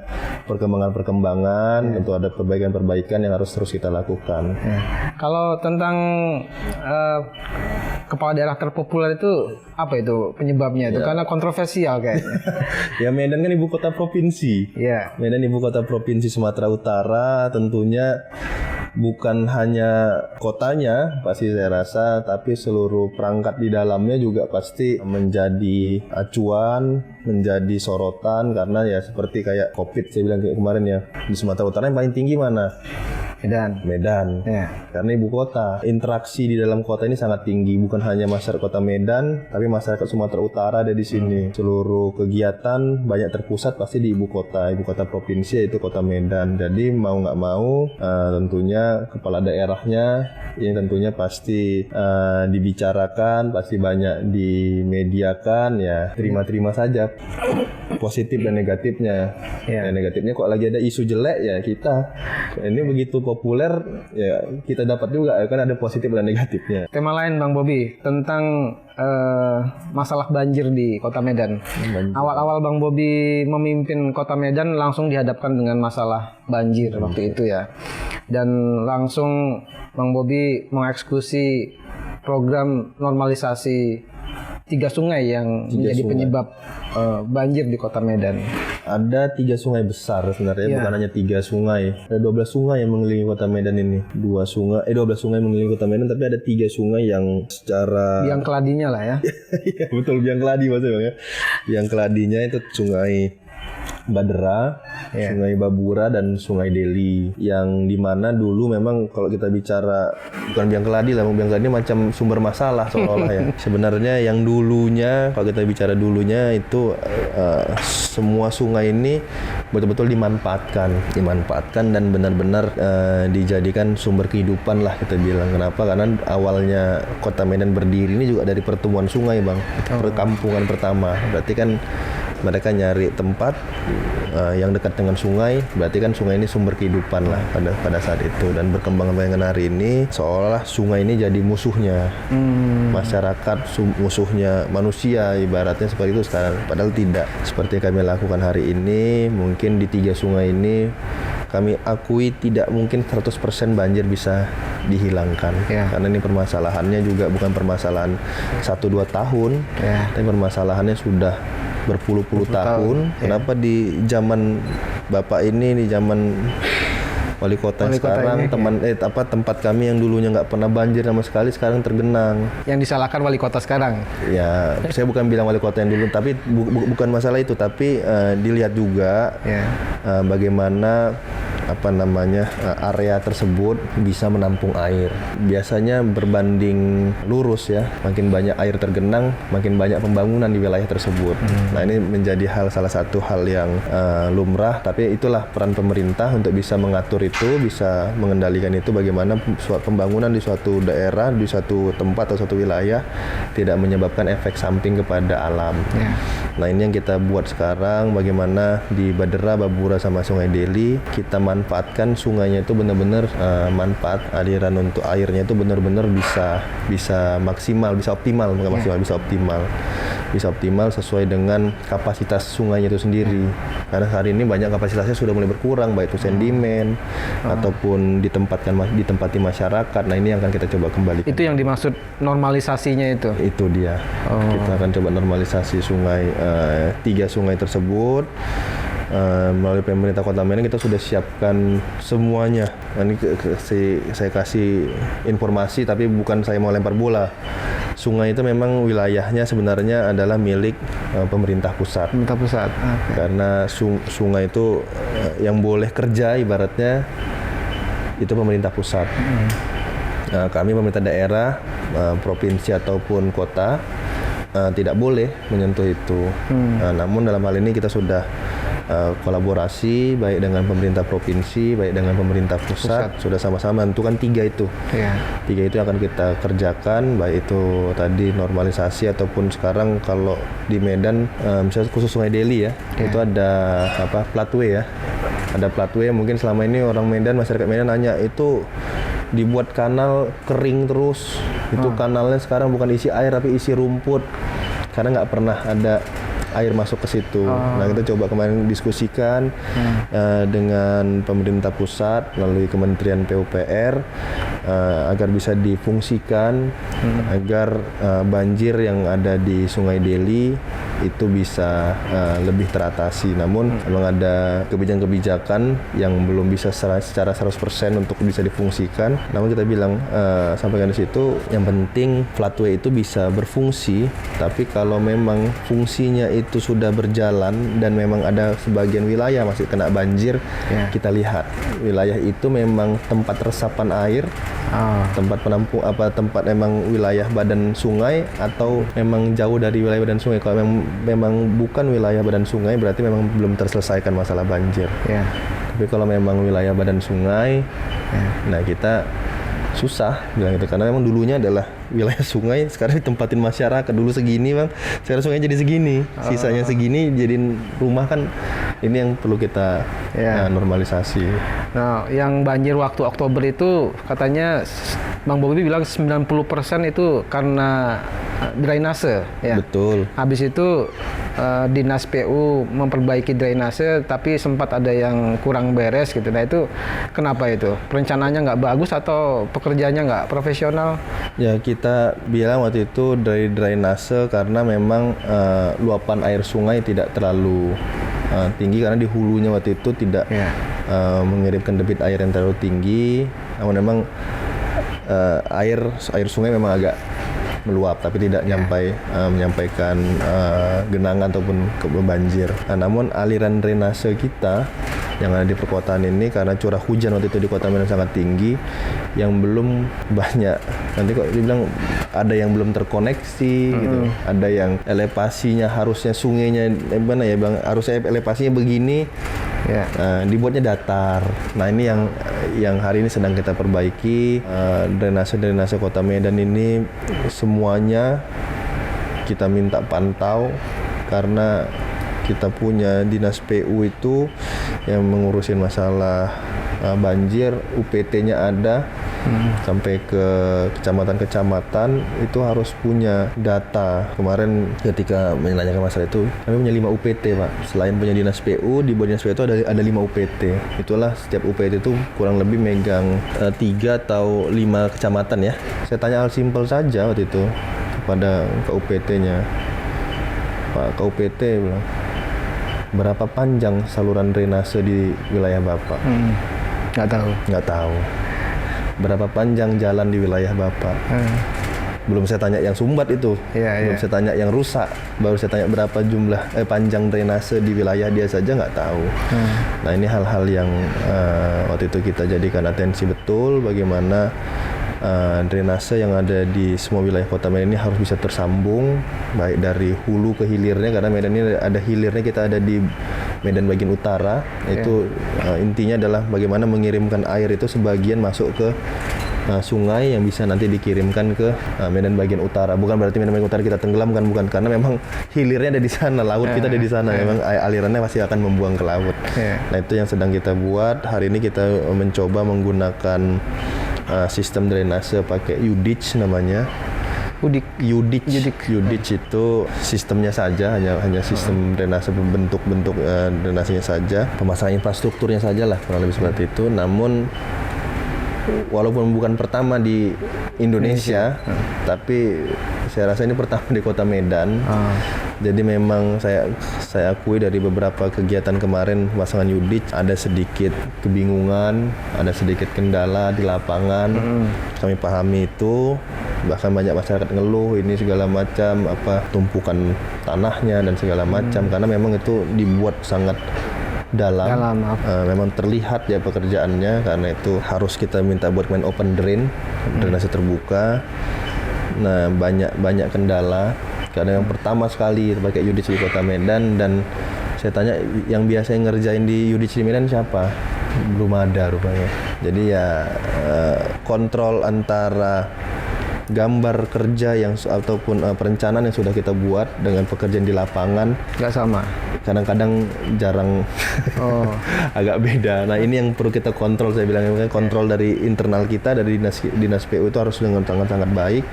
[SPEAKER 2] perkembangan, tentu ada perbaikan-perbaikan yang harus terus kita lakukan.
[SPEAKER 1] Kalau tentang kepala daerah terpopuler itu apa itu penyebabnya? Itu karena kontroversial kayaknya.
[SPEAKER 2] Ya, Medan kan ibu kota provinsi. Medan ibu kota provinsi Sumatera Utara, tentunya bukan hanya kotanya pasti saya rasa, tapi seluruh perangkat di dalamnya juga pasti menjadi acuan, menjadi sorotan, karena ya seperti kayak COVID saya bilang kayak kemarin ya, di Sumatera Utara yang paling tinggi mana? Medan.
[SPEAKER 1] Ya.
[SPEAKER 2] Karena ibu kota, interaksi di dalam kota ini sangat tinggi. Bukan hanya masyarakat kota Medan, tapi masyarakat Sumatera Utara ada di sini. Seluruh kegiatan banyak terpusat pasti di ibu kota provinsi yaitu kota Medan. Jadi mau nggak mau, tentunya kepala daerahnya ini tentunya pasti dibicarakan, pasti banyak dimediakan. Ya terima-terima saja positif dan negatifnya.
[SPEAKER 1] Ya.
[SPEAKER 2] Yang negatifnya kok lagi ada isu jelek ya kita. Ini begitu populer ya kita dapat juga kan ada positif dan negatifnya.
[SPEAKER 1] Tema lain Bang Bobi tentang masalah banjir di Kota Medan. Awal-awal Bang Bobi memimpin Kota Medan langsung dihadapkan dengan masalah banjir waktu itu ya. Dan langsung Bang Bobi mengeksekusi program normalisasi 3 sungai yang menjadi penyebab banjir di Kota Medan.
[SPEAKER 2] Ada 3 sungai besar sebenarnya, bukan hanya 3 sungai. Ada 12 sungai yang mengelilingi Kota Medan ini. 12 sungai mengelilingi Kota Medan, tapi ada 3 sungai yang secara
[SPEAKER 1] Biang keladinya lah ya.
[SPEAKER 2] Iya betul, biang keladi maksudnya Bang ya. Biang keladinya itu Sungai Badera, Sungai Babura dan Sungai Deli, yang dimana dulu memang kalau kita bicara bukan biang keladi lah, biang keladi macam sumber masalah seolah-olah ya. Sebenarnya yang dulunya, kalau kita bicara dulunya itu semua sungai ini betul-betul dimanfaatkan dan benar-benar dijadikan sumber kehidupan lah kita bilang. Kenapa? Karena awalnya Kota Medan berdiri ini juga dari pertemuan sungai Bang, perkampungan pertama. Berarti kan mereka nyari tempat yang dekat dengan sungai, berarti kan sungai ini sumber kehidupan lah pada saat itu. Dan berkembang dengan hari ini seolah sungai ini jadi musuhnya masyarakat, musuhnya manusia, ibaratnya seperti itu sekarang. Padahal tidak. Seperti yang kami lakukan hari ini, mungkin di 3 sungai ini kami akui tidak mungkin 100% banjir bisa dihilangkan. Karena ini permasalahannya juga bukan permasalahan 1-2 tahun, tapi permasalahannya sudah berpuluh-puluh tahun. Kenapa di zaman Bapak ini, di zaman wali kota sekarang, tempat kami yang dulunya nggak pernah banjir sama sekali sekarang tergenang.
[SPEAKER 1] Yang disalahkan wali kota sekarang.
[SPEAKER 2] Ya, saya bukan bilang wali kota yang dulu, tapi bukan masalah itu, tapi dilihat juga bagaimana area tersebut bisa menampung air. Biasanya berbanding lurus ya, makin banyak air tergenang, makin banyak pembangunan di wilayah tersebut. Nah ini menjadi salah satu hal yang lumrah, tapi itulah peran pemerintah untuk bisa mengatur itu, bisa mengendalikan itu, bagaimana pembangunan di suatu daerah, di suatu tempat atau suatu wilayah tidak menyebabkan efek samping kepada alam. Nah ini yang kita buat sekarang, bagaimana di Badera, Babura sama Sungai Deli kita manfaatkan sungainya itu benar-benar manfaat aliran untuk airnya itu benar-benar bisa maksimal, bisa optimal, bukan maksimal, bisa optimal sesuai dengan kapasitas sungainya itu sendiri. Karena hari ini banyak kapasitasnya sudah mulai berkurang, baik itu sedimen ataupun ditempati masyarakat. Nah ini yang akan kita coba kembali.
[SPEAKER 1] Itu yang dimaksud normalisasinya itu.
[SPEAKER 2] Itu dia. Kita akan coba normalisasi sungai, 3 sungai tersebut. Melalui pemerintah Kota Medan kita sudah siapkan semuanya. Ini saya kasih informasi, tapi bukan saya mau lempar bola. Sungai itu memang wilayahnya sebenarnya adalah milik pemerintah pusat. Karena sungai itu yang boleh kerja ibaratnya itu pemerintah pusat. Kami pemerintah daerah, provinsi ataupun kota tidak boleh menyentuh itu. Namun dalam hal ini kita sudah kolaborasi baik dengan pemerintah provinsi, baik dengan pemerintah pusat. Sudah sama-sama menentukan 3 itu. 3 itu akan kita kerjakan, baik itu tadi normalisasi ataupun sekarang kalau di Medan misalnya khusus Sungai Deli ya, itu ada platway ya. Ada platway, mungkin selama ini orang Medan, masyarakat Medan nanya itu dibuat kanal kering terus. Itu kanalnya sekarang bukan isi air tapi isi rumput. Karena nggak pernah ada air masuk ke situ. Nah kita coba kemarin diskusikan dengan pemerintah pusat melalui Kementerian PUPR agar bisa difungsikan, agar banjir yang ada di Sungai Deli itu bisa lebih teratasi. Namun memang ada kebijakan-kebijakan yang belum bisa secara 100% untuk bisa difungsikan. Namun kita bilang sampaikan di situ, yang penting floodway itu bisa berfungsi. Tapi kalau memang fungsinya itu sudah berjalan dan memang ada sebagian wilayah masih kena banjir, kita lihat wilayah itu memang tempat resapan air, tempat penampung tempat memang wilayah badan sungai atau memang jauh dari wilayah badan sungai. Kalau memang bukan wilayah badan sungai, berarti memang belum terselesaikan masalah banjir. Tapi kalau memang wilayah badan sungai, nah kita susah bilang gitu, karena memang dulunya adalah wilayah sungai, sekarang ditempatin masyarakat. Dulu segini bang, sekarang sungai jadi segini, sisanya segini, jadiin rumah kan. Ini yang perlu kita normalisasi.
[SPEAKER 1] Nah, yang banjir waktu Oktober itu katanya Bang Bobi bilang 90% itu karena drainase, ya.
[SPEAKER 2] Betul.
[SPEAKER 1] Habis itu Dinas PU memperbaiki drainase, tapi sempat ada yang kurang beres gitu. Nah itu kenapa itu? Perencanaannya nggak bagus atau pekerjaannya nggak profesional?
[SPEAKER 2] Ya kita bilang waktu itu dari drainase karena memang luapan air sungai tidak terlalu tinggi, karena di hulunya waktu itu tidak mengirimkan debit air yang terlalu tinggi. Namun memang air sungai memang agak meluap, tapi tidak menyampaikan genangan ataupun banjir. Nah, namun aliran drainase kita yang ada di perkotaan ini, karena curah hujan waktu itu di Kota Medan sangat tinggi, yang belum banyak. Nanti kok dibilang ada yang belum terkoneksi, gitu. Ada yang elevasinya harusnya sungainya mana ya bang? Harusnya elevasinya begini. Dibuatnya datar. Nah ini yang hari ini sedang kita perbaiki. Drainase Kota Medan ini semuanya kita minta pantau, karena kita punya Dinas PU itu yang mengurusin masalah banjir, UPT-nya ada sampai ke kecamatan-kecamatan, itu harus punya data. Kemarin ketika menanyakan masalah itu, kami punya 5 UPT Pak. Selain punya Dinas PU, di bawah Dinas PU itu ada 5 UPT. Itulah setiap UPT itu kurang lebih megang 3 atau 5 kecamatan ya. Saya tanya hal simpel saja waktu itu kepada KUPT-nya. Pak KUPT bilang, berapa panjang saluran drainase di wilayah Bapak? Nggak tahu. Berapa panjang jalan di wilayah Bapak? Belum saya tanya yang sumbat itu, belum saya tanya yang rusak, baru saya tanya berapa jumlah panjang drainase di wilayah dia saja nggak tahu. Nah ini hal-hal yang waktu itu kita jadikan atensi betul, bagaimana drainase yang ada di semua wilayah Kota Medan ini harus bisa tersambung, baik dari hulu ke hilirnya, karena Medan ini ada hilirnya, kita ada di Medan bagian utara. Itu intinya adalah bagaimana mengirimkan air itu sebagian masuk ke sungai yang bisa nanti dikirimkan ke Medan bagian utara. Bukan berarti Medan bagian utara kita tenggelamkan, bukan, karena memang hilirnya ada di sana, laut kita ada di sana. Memang alirannya pasti akan membuang ke laut. Nah itu yang sedang kita buat. Hari ini kita mencoba menggunakan sistem drainase pakai UDICH namanya. UDICH itu sistemnya saja, hanya sistem drainase, bentuk drainasenya saja, pemasangan infrastrukturnya saja lah, kurang lebih seperti itu. Namun walaupun bukan pertama di Indonesia, tapi saya rasa ini pertama di Kota Medan. Jadi memang saya akui dari beberapa kegiatan kemarin pemasangan UDICH ada sedikit kebingungan, ada sedikit kendala di lapangan. Kami pahami itu, bahkan banyak masyarakat ngeluh ini segala macam, tumpukan tanahnya dan segala macam, karena memang itu dibuat sangat dalam. Memang terlihat ya pekerjaannya, karena itu harus kita minta buat main open drainase terbuka. Nah banyak kendala, karena yang pertama sekali pakai UDICH di Kota Medan, dan saya tanya yang biasa ngerjain di UDICH di Medan siapa? Belum ada rupanya. Jadi ya kontrol antara gambar kerja ataupun perencanaan yang sudah kita buat dengan pekerjaan di lapangan
[SPEAKER 1] nggak sama.
[SPEAKER 2] Kadang-kadang jarang, agak beda. Nah ini yang perlu kita kontrol. Saya bilang kontrol dari internal kita, dari dinas PU itu harus dengan sangat baik.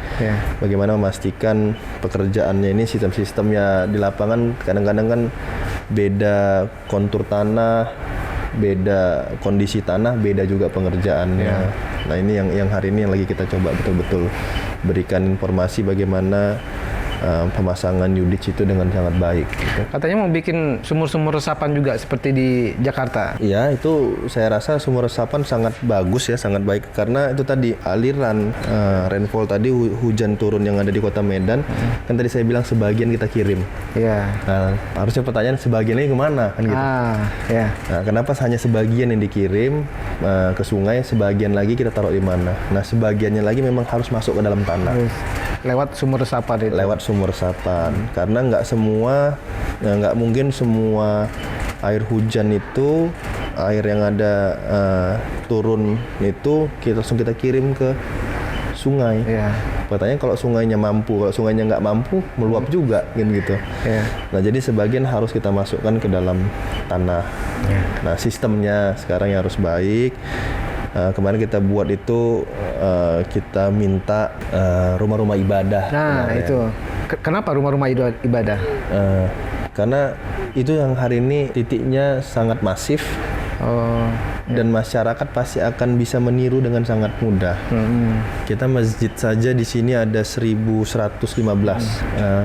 [SPEAKER 2] Bagaimana memastikan pekerjaannya ini, sistemnya di lapangan kadang-kadang kan beda kontur tanah, beda kondisi tanah, beda juga pengerjaannya. Nah ini yang hari ini yang lagi kita coba betul-betul berikan informasi bagaimana pemasangan UDITS itu dengan sangat baik. Gitu.
[SPEAKER 1] Katanya mau bikin sumur-sumur resapan juga seperti di Jakarta.
[SPEAKER 2] Ya itu saya rasa sumur resapan sangat bagus ya, sangat baik karena itu tadi aliran rainfall tadi hujan turun yang ada di Kota Medan kan tadi saya bilang sebagian kita kirim.
[SPEAKER 1] Iya.
[SPEAKER 2] Nah, harusnya pertanyaan sebagiannya kemana kan gitu.
[SPEAKER 1] Ya.
[SPEAKER 2] Nah, kenapa hanya sebagian yang dikirim ke sungai, sebagian lagi kita taruh di mana? Nah sebagiannya lagi memang harus masuk ke dalam tanah.
[SPEAKER 1] Lewat sumur resapan itu.
[SPEAKER 2] Lewat sumur resapan karena nggak mungkin semua air hujan itu air yang ada turun itu langsung kita kirim ke sungai.
[SPEAKER 1] Iya.
[SPEAKER 2] Pertanyaan kalau sungainya mampu, kalau sungainya nggak mampu meluap juga gitu.
[SPEAKER 1] Iya.
[SPEAKER 2] Nah jadi sebagian harus kita masukkan ke dalam tanah.
[SPEAKER 1] Iya.
[SPEAKER 2] Nah sistemnya sekarang yang harus baik. Kemarin kita buat itu kita minta rumah-rumah ibadah.
[SPEAKER 1] Nah itu kenapa rumah-rumah ibadah?
[SPEAKER 2] Karena itu yang hari ini titiknya sangat masif. Dan masyarakat pasti akan bisa meniru dengan sangat mudah. Kita masjid saja di sini ada 1.115,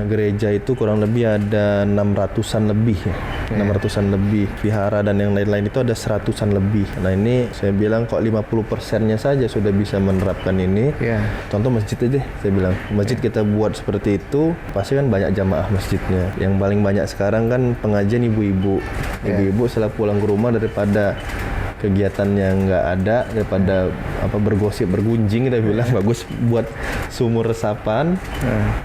[SPEAKER 2] gereja itu kurang lebih ada 600-an lebih ya. 600-an lebih, vihara dan yang lain-lain itu ada 100-an lebih. Nah ini saya bilang kok 50%-nya saja sudah bisa menerapkan ini. Contoh masjid aja saya bilang, masjid kita buat seperti itu pasti kan banyak jamaah masjidnya. Yang paling banyak sekarang kan pengajian ibu-ibu. Ibu-ibu setelah pulang ke rumah daripada kegiatan yang nggak ada, daripada bergosip bergunjing, kita bilang bagus buat sumur resapan.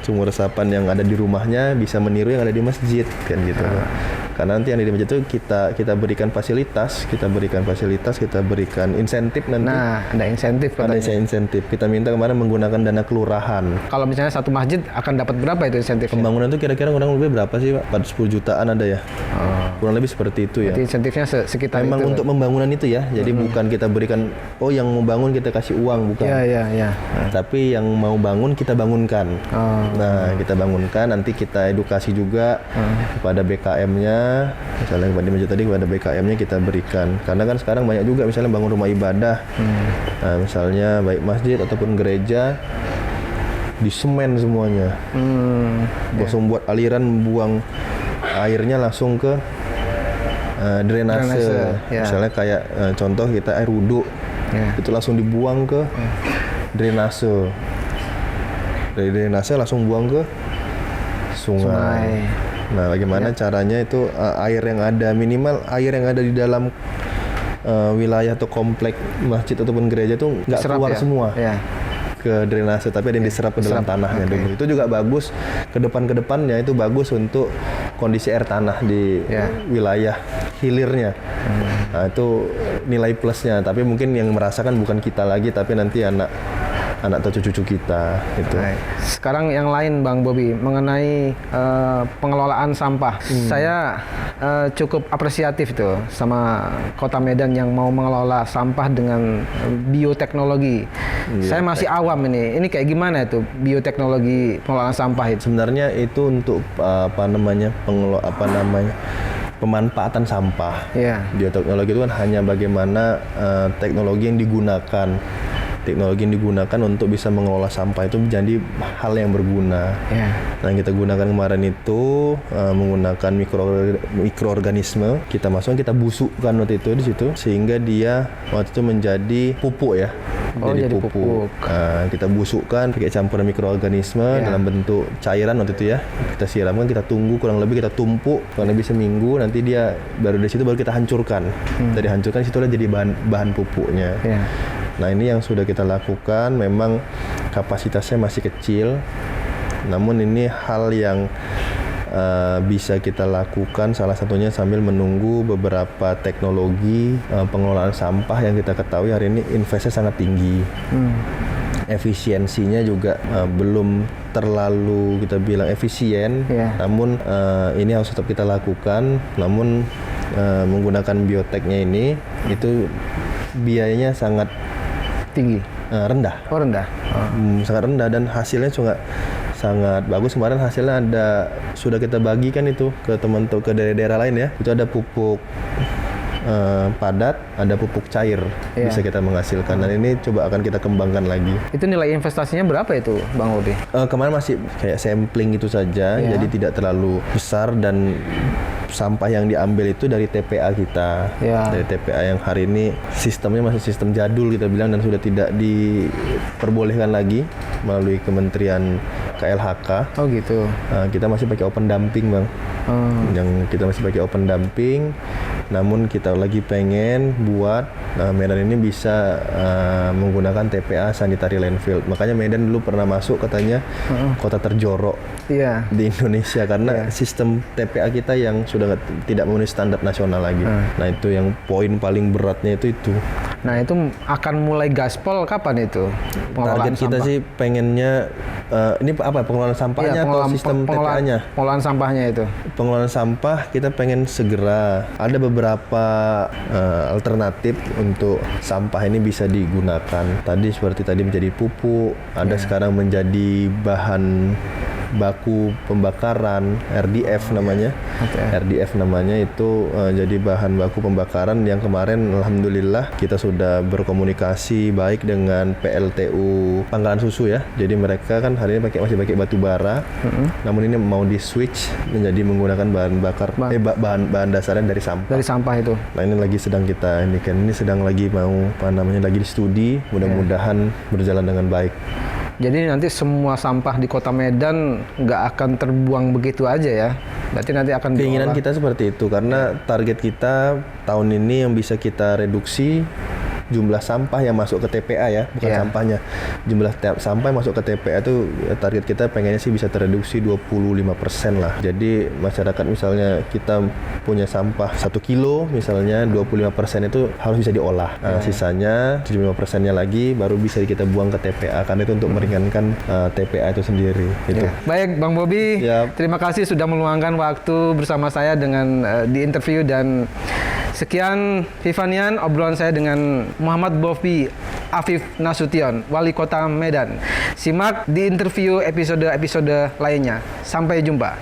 [SPEAKER 2] Sumur resapan yang ada di rumahnya bisa meniru yang ada di masjid kan gitu. Karena nanti yang di masjid itu kita berikan fasilitas, kita berikan insentif nanti.
[SPEAKER 1] Nah, ada insentif katanya.
[SPEAKER 2] Ada insentif. Kita minta kemarin menggunakan dana kelurahan.
[SPEAKER 1] Kalau misalnya satu masjid akan dapat berapa itu insentifnya?
[SPEAKER 2] Pembangunan itu kira-kira kurang lebih berapa sih, Pak? 10 jutaan ada ya. Kurang lebih seperti itu ya.
[SPEAKER 1] Jadi insentifnya sekitar
[SPEAKER 2] memang
[SPEAKER 1] itu.
[SPEAKER 2] Untuk pembangunan itu ya. Jadi bukan kita berikan yang mau bangun kita kasih uang, bukan.
[SPEAKER 1] Iya.
[SPEAKER 2] Tapi yang mau bangun kita bangunkan. Nah, kita bangunkan, nanti kita edukasi juga kepada BKM-nya. Misalnya di masjid tadi kepada BKM-nya kita berikan. Karena kan sekarang banyak juga misalnya bangun rumah ibadah. Nah, misalnya baik masjid ataupun gereja di semen semuanya. Langsung buat aliran buang airnya langsung ke drainase. Misalnya kayak contoh kita air wudhu, itu langsung dibuang ke drainase. Dari drainase langsung buang ke sungai. Nah, bagaimana caranya itu air yang ada, minimal air yang ada di dalam wilayah atau komplek masjid ataupun gereja itu nggak keluar semua ke drainase, tapi ada yang diserap ke dalam tanahnya dulu. Itu juga bagus ke depannya, itu bagus untuk kondisi air tanah di wilayah hilirnya. Nah, itu nilai plusnya. Tapi mungkin yang merasakan bukan kita lagi, tapi nanti anak atau cucu kita gitu.
[SPEAKER 1] Sekarang yang lain Bang Bobi mengenai pengelolaan sampah. Saya cukup apresiatif tuh sama Kota Medan yang mau mengelola sampah dengan bioteknologi. Saya masih awam ini. Ini kayak gimana itu bioteknologi pengelolaan sampah itu?
[SPEAKER 2] Sebenarnya itu untuk pemanfaatan sampah. Bioteknologi itu kan hanya bagaimana teknologi yang digunakan. Teknologi yang digunakan untuk bisa mengelola sampah itu menjadi hal yang berguna. Nah, yang kita gunakan kemarin itu menggunakan mikroorganisme. Kita masukkan, kita busukkan waktu itu di situ sehingga dia waktu itu menjadi pupuk ya. Jadi pupuk. Kita busukkan pakai campuran mikroorganisme dalam bentuk cairan waktu itu ya. Kita siramkan, kita tunggu kurang lebih, kita tumpuk kurang lebih seminggu. Nanti dia baru dari situ baru kita hancurkan. Dari hancurkan situlah jadi bahan pupuknya. Nah, ini yang sudah kita lakukan, memang kapasitasnya masih kecil, namun ini hal yang bisa kita lakukan salah satunya sambil menunggu beberapa teknologi pengelolaan sampah yang kita ketahui hari ini investasinya sangat tinggi. Efisiensinya juga belum terlalu kita bilang efisien, namun ini harus tetap kita lakukan. Namun menggunakan bioteknya ini itu biayanya sangat
[SPEAKER 1] tinggi,
[SPEAKER 2] rendah.
[SPEAKER 1] Rendah.
[SPEAKER 2] Sangat rendah dan hasilnya juga sangat bagus. Kemarin hasilnya sudah kita bagikan itu ke teman-teman ke daerah-daerah lain ya. Itu ada pupuk padat, ada pupuk cair,
[SPEAKER 1] Iya.
[SPEAKER 2] bisa kita menghasilkan. Dan ini coba akan kita kembangkan lagi.
[SPEAKER 1] Itu nilai investasinya berapa itu, Bang Bobi?
[SPEAKER 2] Kemarin masih kayak sampling itu saja,
[SPEAKER 1] Iya.
[SPEAKER 2] jadi tidak terlalu besar, dan sampah yang diambil itu dari TPA kita.
[SPEAKER 1] Iya.
[SPEAKER 2] Dari TPA yang hari ini sistemnya masih sistem jadul kita bilang, dan sudah tidak diperbolehkan lagi melalui Kementerian KLHK.
[SPEAKER 1] Oh gitu.
[SPEAKER 2] Kita masih pakai open dumping, Bang. Yang kita masih pakai open dumping, namun kita lagi pengen buat Medan ini bisa menggunakan TPA sanitary landfill. Makanya Medan dulu pernah masuk katanya kota terjorok
[SPEAKER 1] Iya.
[SPEAKER 2] di Indonesia karena sistem TPA kita yang sudah tidak memenuhi standar nasional lagi. Nah, itu yang poin paling beratnya itu.
[SPEAKER 1] Nah, itu akan mulai gaspol kapan itu? Pengelolaan
[SPEAKER 2] Target kita
[SPEAKER 1] sampah?
[SPEAKER 2] sih pengennya ini apa, pengelolaan sampahnya
[SPEAKER 1] Iya,
[SPEAKER 2] atau sistem TPA-nya?
[SPEAKER 1] Pengelolaan sampahnya itu.
[SPEAKER 2] Pengelolaan sampah kita pengen segera. Ada beberapa alternatif untuk sampah ini bisa digunakan. Tadi seperti tadi menjadi pupuk, ada sekarang menjadi bahan baku pembakaran, RDF namanya. RDF namanya itu jadi bahan baku pembakaran yang kemarin alhamdulillah kita sudah berkomunikasi baik dengan PLTU Pangkalan Susu ya. Jadi mereka kan hari ini masih pakai batu bara. Namun ini mau di switch menjadi menggunakan bahan bakar bahan dasarnya dari sampah.
[SPEAKER 1] Dari sampah itu.
[SPEAKER 2] Nah, ini lagi sedang kita ini sedang lagi mau lagi di studi, mudah-mudahan berjalan dengan baik.
[SPEAKER 1] Jadi nanti semua sampah di Kota Medan nggak akan terbuang begitu aja ya. Berarti nanti akan
[SPEAKER 2] Keinginan
[SPEAKER 1] diolah.
[SPEAKER 2] kita seperti itu karena target kita tahun ini yang bisa kita reduksi jumlah sampah yang masuk ke TPA ya, bukan sampahnya. Jumlah sampah yang masuk ke TPA itu target kita pengennya sih bisa tereduksi 25% lah. Jadi masyarakat misalnya kita punya sampah 1 kilo misalnya 25% itu harus bisa diolah. Sisanya 75%-nya lagi baru bisa kita buang ke TPA karena itu untuk meringankan TPA itu sendiri. Itu.
[SPEAKER 1] Baik, Bang Bobi, terima kasih sudah meluangkan waktu bersama saya dengan di interview, dan sekian Vivanian obrolan saya dengan Muhammad Bobi Afif Nasution, Wali Kota Medan. Simak di interview episode-episode lainnya. Sampai jumpa.